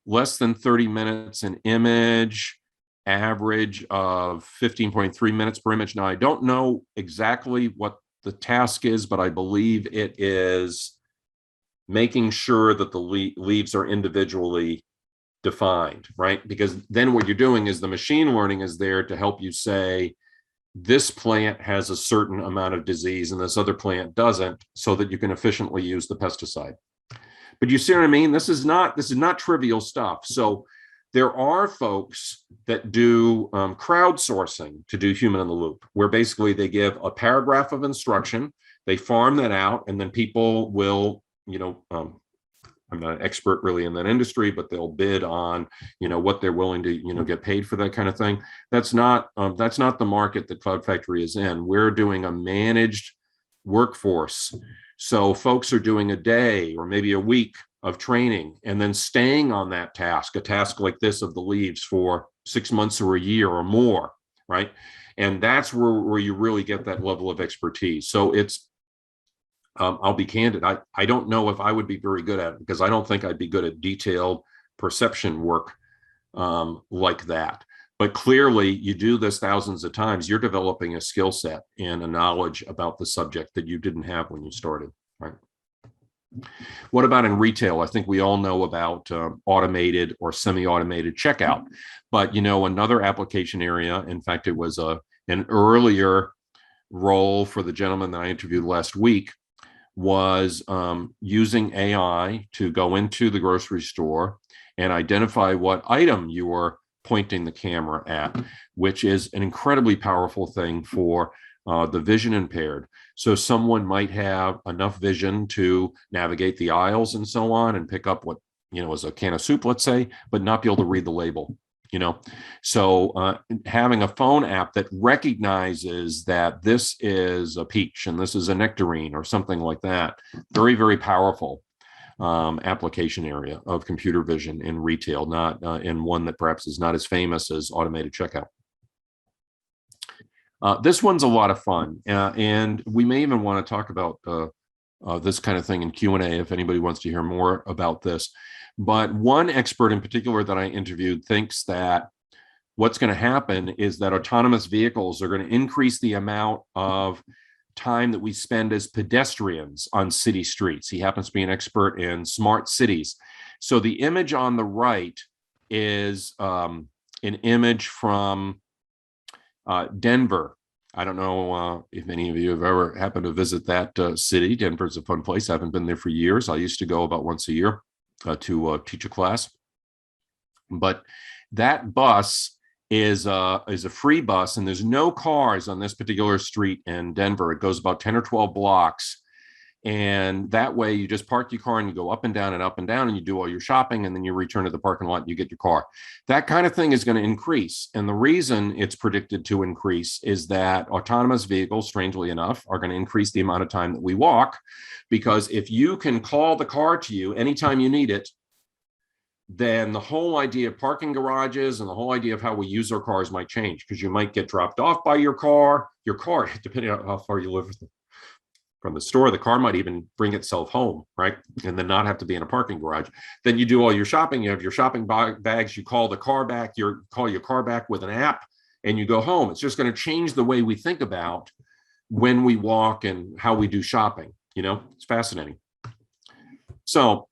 less than 30 minutes an image, average of 15.3 minutes per image. Now, I don't know exactly what the task is, but I believe it is making sure that the leaves are individually defined, right? Because then what you're doing is the machine learning is there to help you say, this plant has a certain amount of disease and this other plant doesn't, so that you can efficiently use the pesticide. But you see what I mean? This is not trivial stuff. So there are folks that do crowdsourcing to do human in the loop, where basically they give a paragraph of instruction, they farm that out, and then people will, I'm not an expert really in that industry, but they'll bid on, what they're willing to, get paid for that kind of thing. That's not the market that Cloud Factory is in. We're doing a managed workforce. So folks are doing a day or maybe a week of training and then staying on that task, a task like this of the leaves, for 6 months or a year or more, right? And that's where you really get that level of expertise. So it's, I'll be candid, I don't know if I would be very good at it, because I don't think I'd be good at detailed perception work like that. But clearly, you do this thousands of times, you're developing a skill set and a knowledge about the subject that you didn't have when you started, right? What about in retail? I think we all know about automated or semi-automated checkout. But, another application area, in fact, it was an earlier role for the gentleman that I interviewed last week, was using AI to go into the grocery store and identify what item you were pointing the camera at, which is an incredibly powerful thing for the vision impaired. So someone might have enough vision to navigate the aisles and so on and pick up what, is a can of soup, let's say, but not be able to read the label. So having a phone app that recognizes that this is a peach and this is a nectarine or something like that, very, very powerful application area of computer vision in retail, not in one that perhaps is not as famous as automated checkout. This one's a lot of fun, and we may even want to talk about this kind of thing in Q&A if anybody wants to hear more about this. But one expert in particular that I interviewed thinks that what's going to happen is that autonomous vehicles are going to increase the amount of time that we spend as pedestrians on city streets. He happens to be an expert in smart cities. So the image on the right is an image from Denver. I don't know if any of you have ever happened to visit that city. Denver's a fun place. I haven't been there for years. I used to go about once a year to teach a class. But that bus is a free bus, and there's no cars on this particular street in Denver. It goes about 10 or 12 blocks. And that way you just park your car and you go up and down and you do all your shopping, and then you return to the parking lot and you get your car. That kind of thing is going to increase. And the reason it's predicted to increase is that autonomous vehicles, strangely enough, are going to increase the amount of time that we walk, because if you can call the car to you anytime you need it, then the whole idea of parking garages and the whole idea of how we use our cars might change, because you might get dropped off by your car, depending on how far you live from the store, the car might even bring itself home, right? And then not have to be in a parking garage. Then you do all your shopping, you have your shopping bags, you call the car back, call your car back with an app, and you go home. It's just going to change the way we think about when we walk and how we do shopping. It's fascinating. So,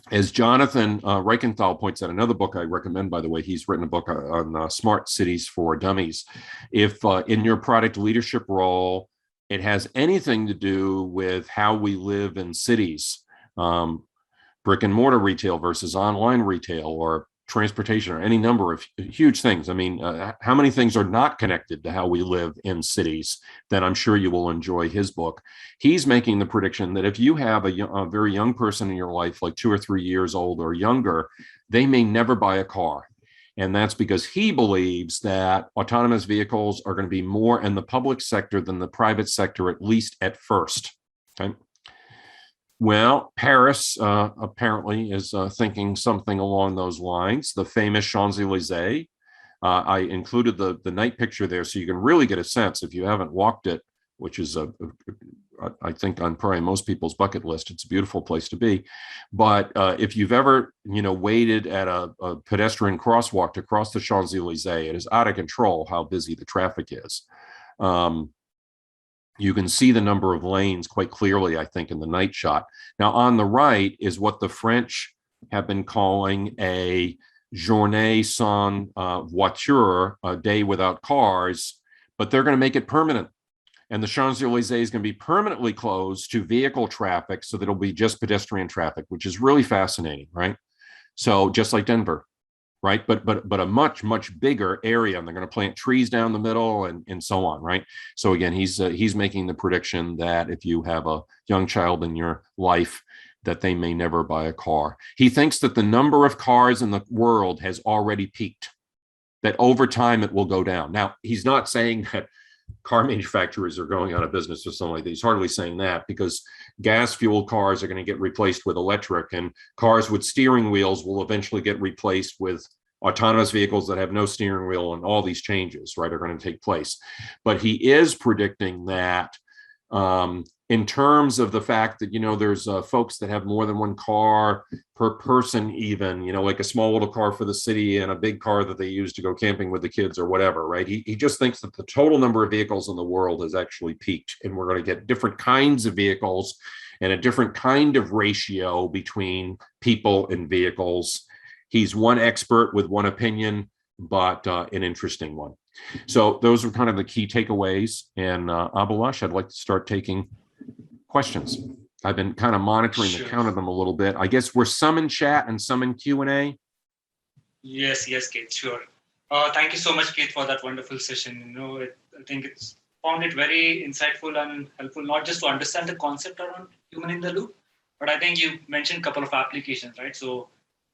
as Jonathan Reichenthal points out, another book I recommend, by the way, he's written a book on smart cities for dummies. If in your product leadership role, it has anything to do with how we live in cities, brick and mortar retail versus online retail, or transportation or any number of huge things. I mean, how many things are not connected to how we live in cities? Then I'm sure you will enjoy his book. He's making the prediction that if you have a very young person in your life, like 2 or 3 years old or younger, they may never buy a car. And that's because he believes that autonomous vehicles are going to be more in the public sector than the private sector, at least at first. Okay. Well, Paris apparently is thinking something along those lines. The famous Champs-Élysées. I included the night picture there so you can really get a sense if you haven't walked it, which is I think on probably most people's bucket list. It's a beautiful place to be. But if you've ever, waited at a pedestrian crosswalk to cross the Champs-Élysées, it is out of control how busy the traffic is. You can see the number of lanes quite clearly, I think, in the night shot. Now, on the right is what the French have been calling a journée sans voiture, a day without cars, but they're going to make it permanent. And the Champs-Élysées is going to be permanently closed to vehicle traffic so that it'll be just pedestrian traffic, which is really fascinating, right? So just like Denver. Right, but a much bigger area, and they're going to plant trees down the middle and so on, right? So again, he's making the prediction that if you have a young child in your life, that they may never buy a car. He thinks that the number of cars in the world has already peaked, that over time it will go down. Now, he's not saying that car manufacturers are going out of business or something like that. He's hardly saying that, because gas fueled cars are going to get replaced with electric, and cars with steering wheels will eventually get replaced with autonomous vehicles that have no steering wheel, and all these changes, right, are going to take place. But he is predicting that in terms of the fact that, there's folks that have more than one car per person, even, like a small little car for the city and a big car that they use to go camping with the kids or whatever, right? He just thinks that the total number of vehicles in the world has actually peaked, and we're going to get different kinds of vehicles and a different kind of ratio between people and vehicles. He's one expert with one opinion, but an interesting one. So those are kind of the key takeaways. And Abhilash, I'd like to start taking questions. I've been kind of monitoring the count of them a little bit. I guess we're some in chat and some in Q&A. Yes, Kate, sure. Thank you so much, Kate, for that wonderful session. I think it's found it very insightful and helpful, not just to understand the concept around human in the loop, but I think you mentioned a couple of applications, right? So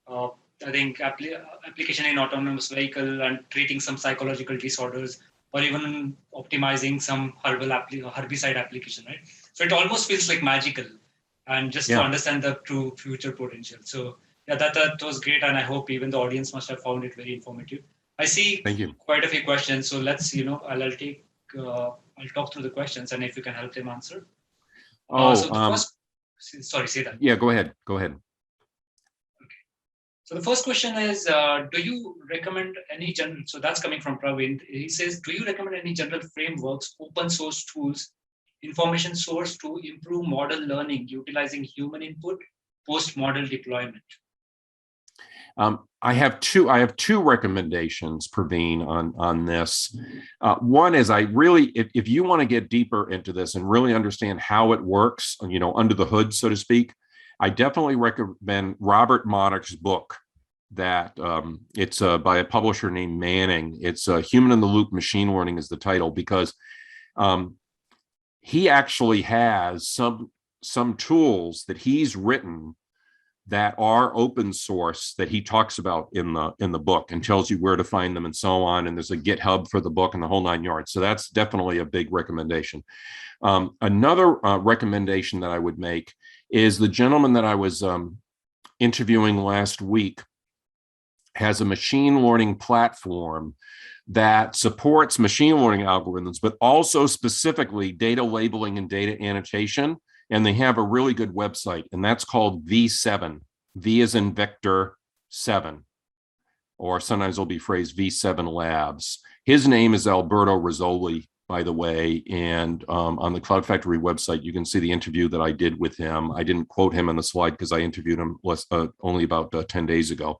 I think application in autonomous vehicle and treating some psychological disorders, or even optimizing some herbicide application, right? So it almost feels like magical, and just to understand the true future potential. So yeah, that was great, and I hope even the audience must have found it very informative. I see quite a few questions, so let's I'll talk through the questions, and if you can help them answer. So the first, sorry, say that. Yeah, go ahead. So the first question is, do you recommend any general, so that's coming from Praveen. He says, do you recommend any general frameworks, open source tools, information source to improve model learning utilizing human input post-model deployment? I have two recommendations, Praveen, on this. One is if you want to get deeper into this and really understand how it works, under the hood, so to speak, I definitely recommend Robert Monarch's book. That it's by a publisher named Manning. It's Human in the Loop Machine Learning is the title, because he actually has some tools that he's written that are open source that he talks about in the book, and tells you where to find them and so on. And there's a GitHub for the book and the whole 9 yards. So that's definitely a big recommendation. Another recommendation that I would make is the gentleman that I was interviewing last week has a machine learning platform that supports machine learning algorithms, but also specifically data labeling and data annotation. And they have a really good website, and that's called V7. V as in Vector 7, or sometimes it'll be phrased V7 Labs. His name is Alberto Rizzoli, by the way, and on the Cloud Factory website, you can see the interview that I did with him. I didn't quote him on the slide because I interviewed him only about 10 days ago.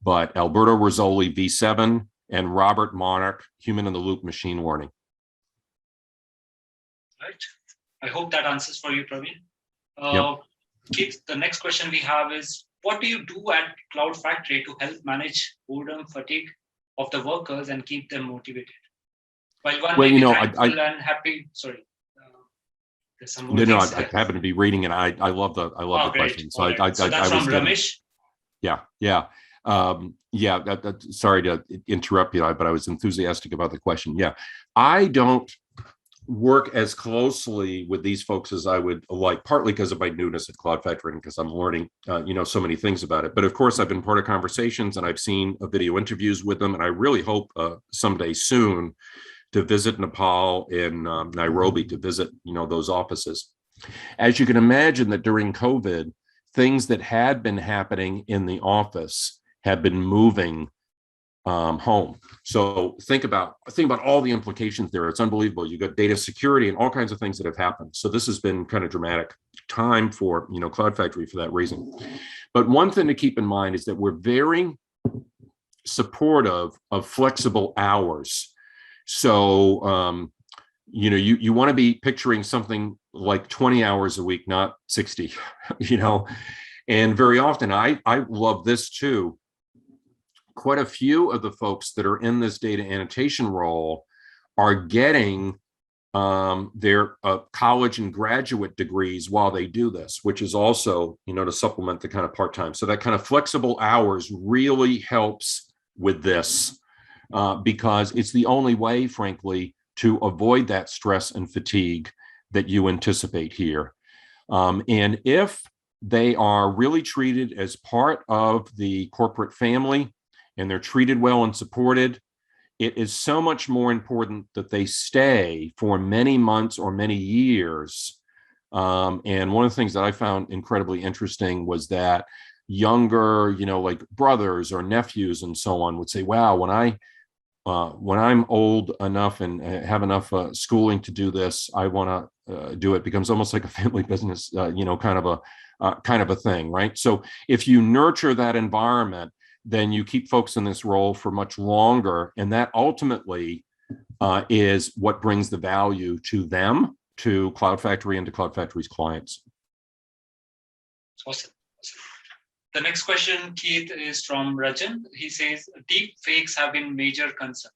But Alberto Rizzoli, V7, and Robert Monarch, Human in the Loop Machine Learning. Right. I hope that answers for you, Praveen. Keith, the next question we have is, what do you do at Cloud Factory to help manage boredom, fatigue of the workers and keep them motivated? While one may be thankful and happy, sorry. There's some more I things. happen to be reading it. I love the Great. question. So right. So that's from Ramesh. Yeah. Sorry to interrupt you, but I was enthusiastic about the question. Yeah, I don't work as closely with these folks as I would like, partly because of my newness at Cloud Factory and because I'm learning, so many things about it. But of course, I've been part of conversations and I've seen video interviews with them, and I really hope someday soon to visit Nepal in Nairobi, to visit, those offices. As you can imagine, that during COVID, things that had been happening in the office have been moving home. So think about all the implications there. It's unbelievable. You got data security and all kinds of things that have happened. So this has been kind of dramatic time for Cloud Factory for that reason. But one thing to keep in mind is that we're very supportive of flexible hours. So you want to be picturing something like 20 hours a week, not 60. And very often I love this too. Quite a few of the folks that are in this data annotation role are getting their college and graduate degrees while they do this, which is also, to supplement the kind of part-time. So that kind of flexible hours really helps with this because it's the only way, frankly, to avoid that stress and fatigue that you anticipate here. And if they are really treated as part of the corporate family, and they're treated well and supported, it is so much more important that they stay for many months or many years. And one of the things that I found incredibly interesting was that younger, like brothers or nephews and so on would say, wow, when I'm old enough and have enough schooling to do this, I want to do it. It becomes almost like a family business, kind of a thing, right? So if you nurture that environment, then you keep folks in this role for much longer. And that ultimately is what brings the value to them, to Cloud Factory, and to Cloud Factory's clients. Awesome. The next question, Keith, is from Rajan. He says, deep fakes have been major concern.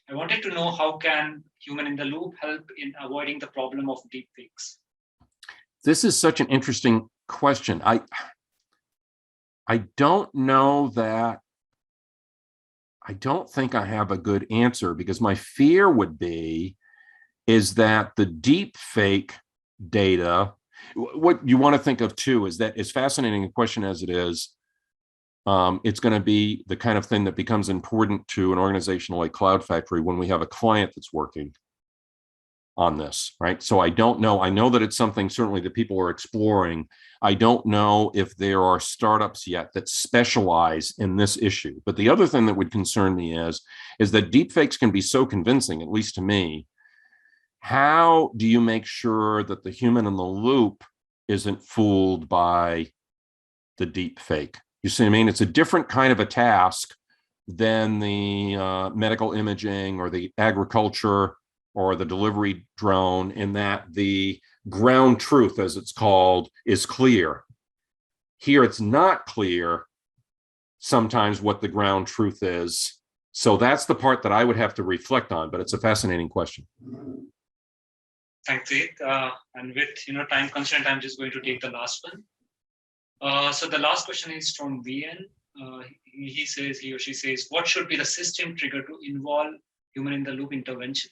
I wanted to know, how can human in the loop help in avoiding the problem of deep fakes? This is such an interesting question. I don't know that, I don't think I have a good answer, because my fear would be is that the deep fake data, what you want to think of too is that, as fascinating a question as it is, it's going to be the kind of thing that becomes important to an organization like Cloud Factory when we have a client that's working on this, right? So I don't know. I know that it's something certainly that people are exploring. I don't know if there are startups yet that specialize in this issue. But the other thing that would concern me is that deepfakes can be so convincing, at least to me. How do you make sure that the human in the loop isn't fooled by the deepfake? You see what I mean? It's a different kind of a task than the medical imaging or the agriculture or the delivery drone, in that the ground truth, as it's called, is clear. Here, it's not clear sometimes what the ground truth is. So that's the part that I would have to reflect on, but it's a fascinating question. Thanks, Keith. And with time constraint, I'm just going to take the last one. So the last question is from VN. He or she says, what should be the system trigger to involve human in the loop intervention?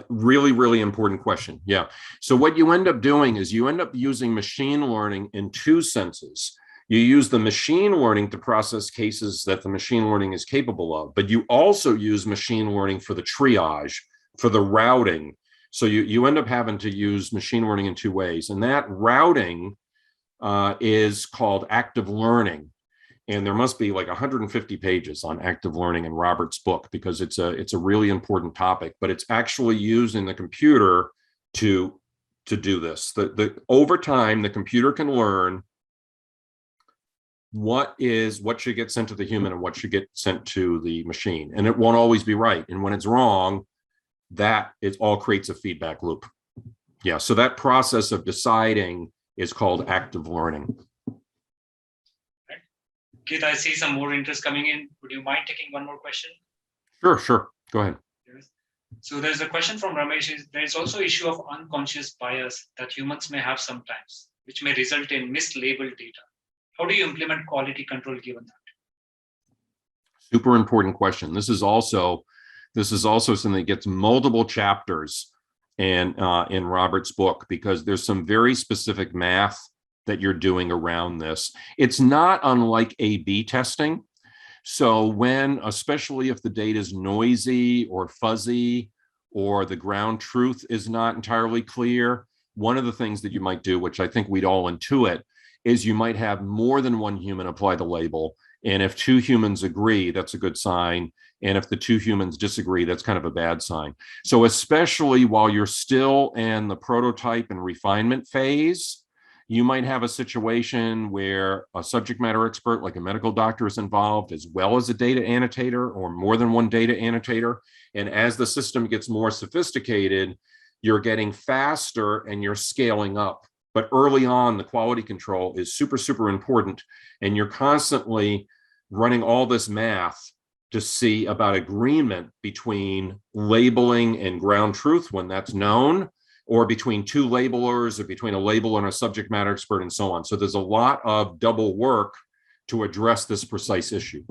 Really, really important question. Yeah. So what you end up doing is you end up using machine learning in two senses. You use the machine learning to process cases that the machine learning is capable of, but you also use machine learning for the triage, for the routing. So you end up having to use machine learning in two ways. And that routing is called active learning. And there must be like 150 pages on active learning in Robert's book, because it's a really important topic, but it's actually using the computer to do this. Over time, the computer can learn what should get sent to the human and what should get sent to the machine. And it won't always be right. And when it's wrong, it all creates a feedback loop. Yeah, so that process of deciding is called active learning. Keith, I see some more interest coming in. Would you mind taking one more question? Sure. Go ahead. Yes. So there's a question from Ramesh. There's also issue of unconscious bias that humans may have sometimes, which may result in mislabeled data. How do you implement quality control given that? Super important question. This is also something that gets multiple chapters in Robert's book, because there's some very specific math that you're doing around this. It's not unlike A/B testing. So when, especially if the data is noisy or fuzzy, or the ground truth is not entirely clear, one of the things that you might do, which I think we'd all intuit, is you might have more than one human apply the label. And if two humans agree, that's a good sign. And if the two humans disagree, that's kind of a bad sign. So especially while you're still in the prototype and refinement phase, you might have a situation where a subject matter expert, like a medical doctor, is involved, as well as a data annotator or more than one data annotator. And as the system gets more sophisticated, you're getting faster and you're scaling up. But early on, the quality control is super, super important. And you're constantly running all this math to see about agreement between labeling and ground truth when that's known, or between two labelers, or between a labeler and a subject matter expert, and so on. So there's a lot of double work to address this precise issue.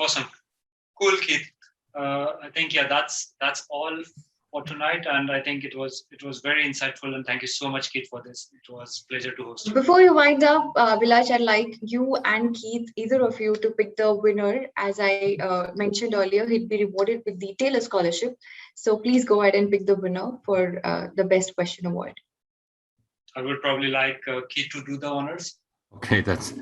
Awesome. Cool, Keith. I think, yeah, that's all for tonight. And I think it was very insightful. And thank you so much, Keith, for this. It was a pleasure to host you. Before you wind up, Vilash, I'd like you and Keith, either of you, to pick the winner. As I mentioned earlier, he'd be rewarded with the Taylor Scholarship. So please go ahead and pick the winner for the Best Question Award. I would probably like Keith to do the honors. Okay, that's...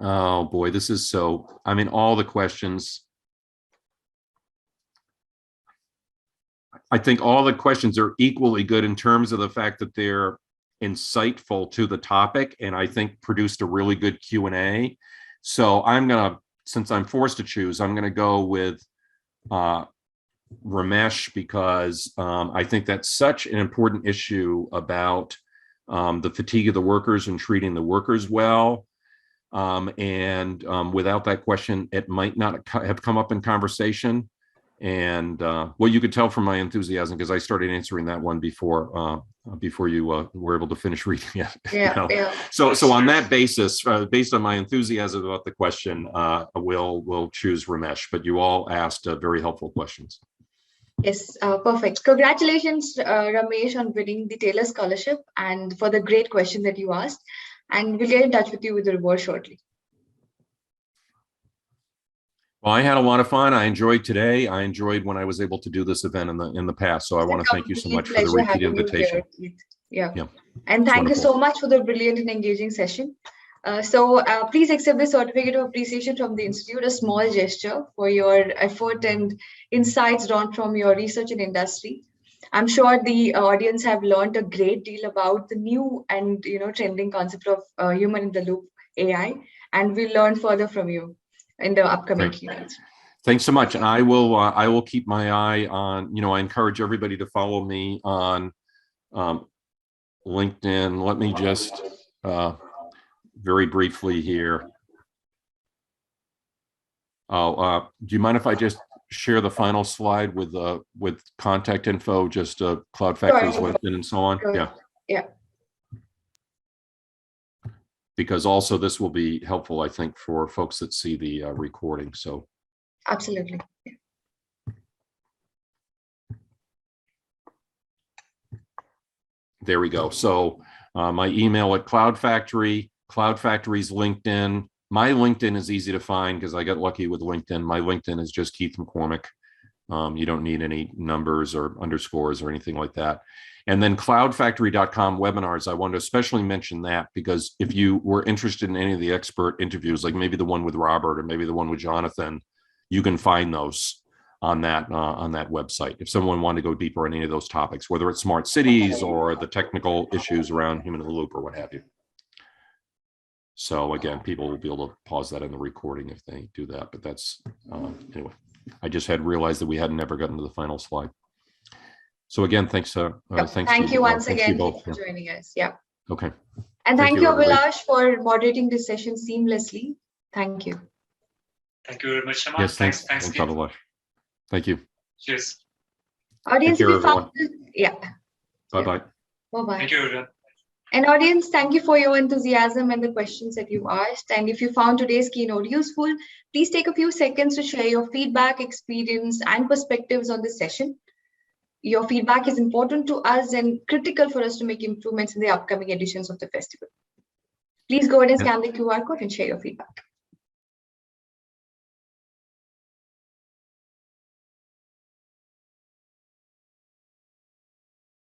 Oh boy, this is so, I mean, all the questions. I think all the questions are equally good in terms of the fact that they're insightful to the topic, and I think produced a really good Q&A. So I'm gonna, since I'm forced to choose, I'm gonna go with Ramesh, because I think that's such an important issue about the fatigue of the workers and treating the workers well. Without that question, it might not have come up in conversation. And well, you could tell from my enthusiasm, because I started answering that one before you were able to finish reading it. Yeah, you know? yeah. So on that basis, based on my enthusiasm about the question, we'll choose Ramesh. But you all asked very helpful questions. Yes, perfect. Congratulations, Ramesh, on winning the Taylor Scholarship and for the great question that you asked. And we'll get in touch with you with the reward shortly. Well, I had a lot of fun. I enjoyed today. I enjoyed when I was able to do this event in the past. So I want to thank you so much for the repeat invitation. Yeah. Yeah. And thank you so much for the brilliant and engaging session. Please accept this certificate of appreciation from the Institute, a small gesture for your effort and insights drawn from your research and industry. I'm sure the audience have learned a great deal about the new and trending concept of human in the loop AI, and we'll learn further from you in the upcoming keynotes. Thanks so much, and I will keep my eye on. I encourage everybody to follow me on LinkedIn. Let me just very briefly here. Do you mind if I just share the final slide with contact info, just Cloud Factory's LinkedIn and so on? Yeah. Because also this will be helpful, I think, for folks that see the recording. So absolutely. Yeah. There we go. So my email at Cloud Factory, Cloud Factory's LinkedIn. My LinkedIn is easy to find because I got lucky with LinkedIn. My LinkedIn is just Keith McCormick. You don't need any numbers or underscores or anything like that. And then cloudfactory.com webinars, I want to especially mention that because if you were interested in any of the expert interviews, like maybe the one with Robert or maybe the one with Jonathan, you can find those on that website. If someone wanted to go deeper on any of those topics, whether it's smart cities or the technical issues around human in the loop or what have you. So again, people will be able to pause that in the recording if they do that. But that's anyway. I just had realized that we hadn't ever gotten to the final slide. So again, thanks. Thanks. Thank you once thanks again you both. for joining us. Yeah. Okay. And thank you, everybody. Abhilash, for moderating this session seamlessly. Thank you. Thank you very much, Shama. Yes, thanks. Thanks, Thanks, Abhilash. Thank you. Cheers. Audience, Take care, if you found Bye-bye. Bye-bye. Thank you, everyone. And audience, thank you for your enthusiasm and the questions that you asked. And if you found today's keynote useful, please take a few seconds to share your feedback, experience, and perspectives on this session. Your feedback is important to us and critical for us to make improvements in the upcoming editions of the festival. Please go ahead and scan the QR code and share your feedback.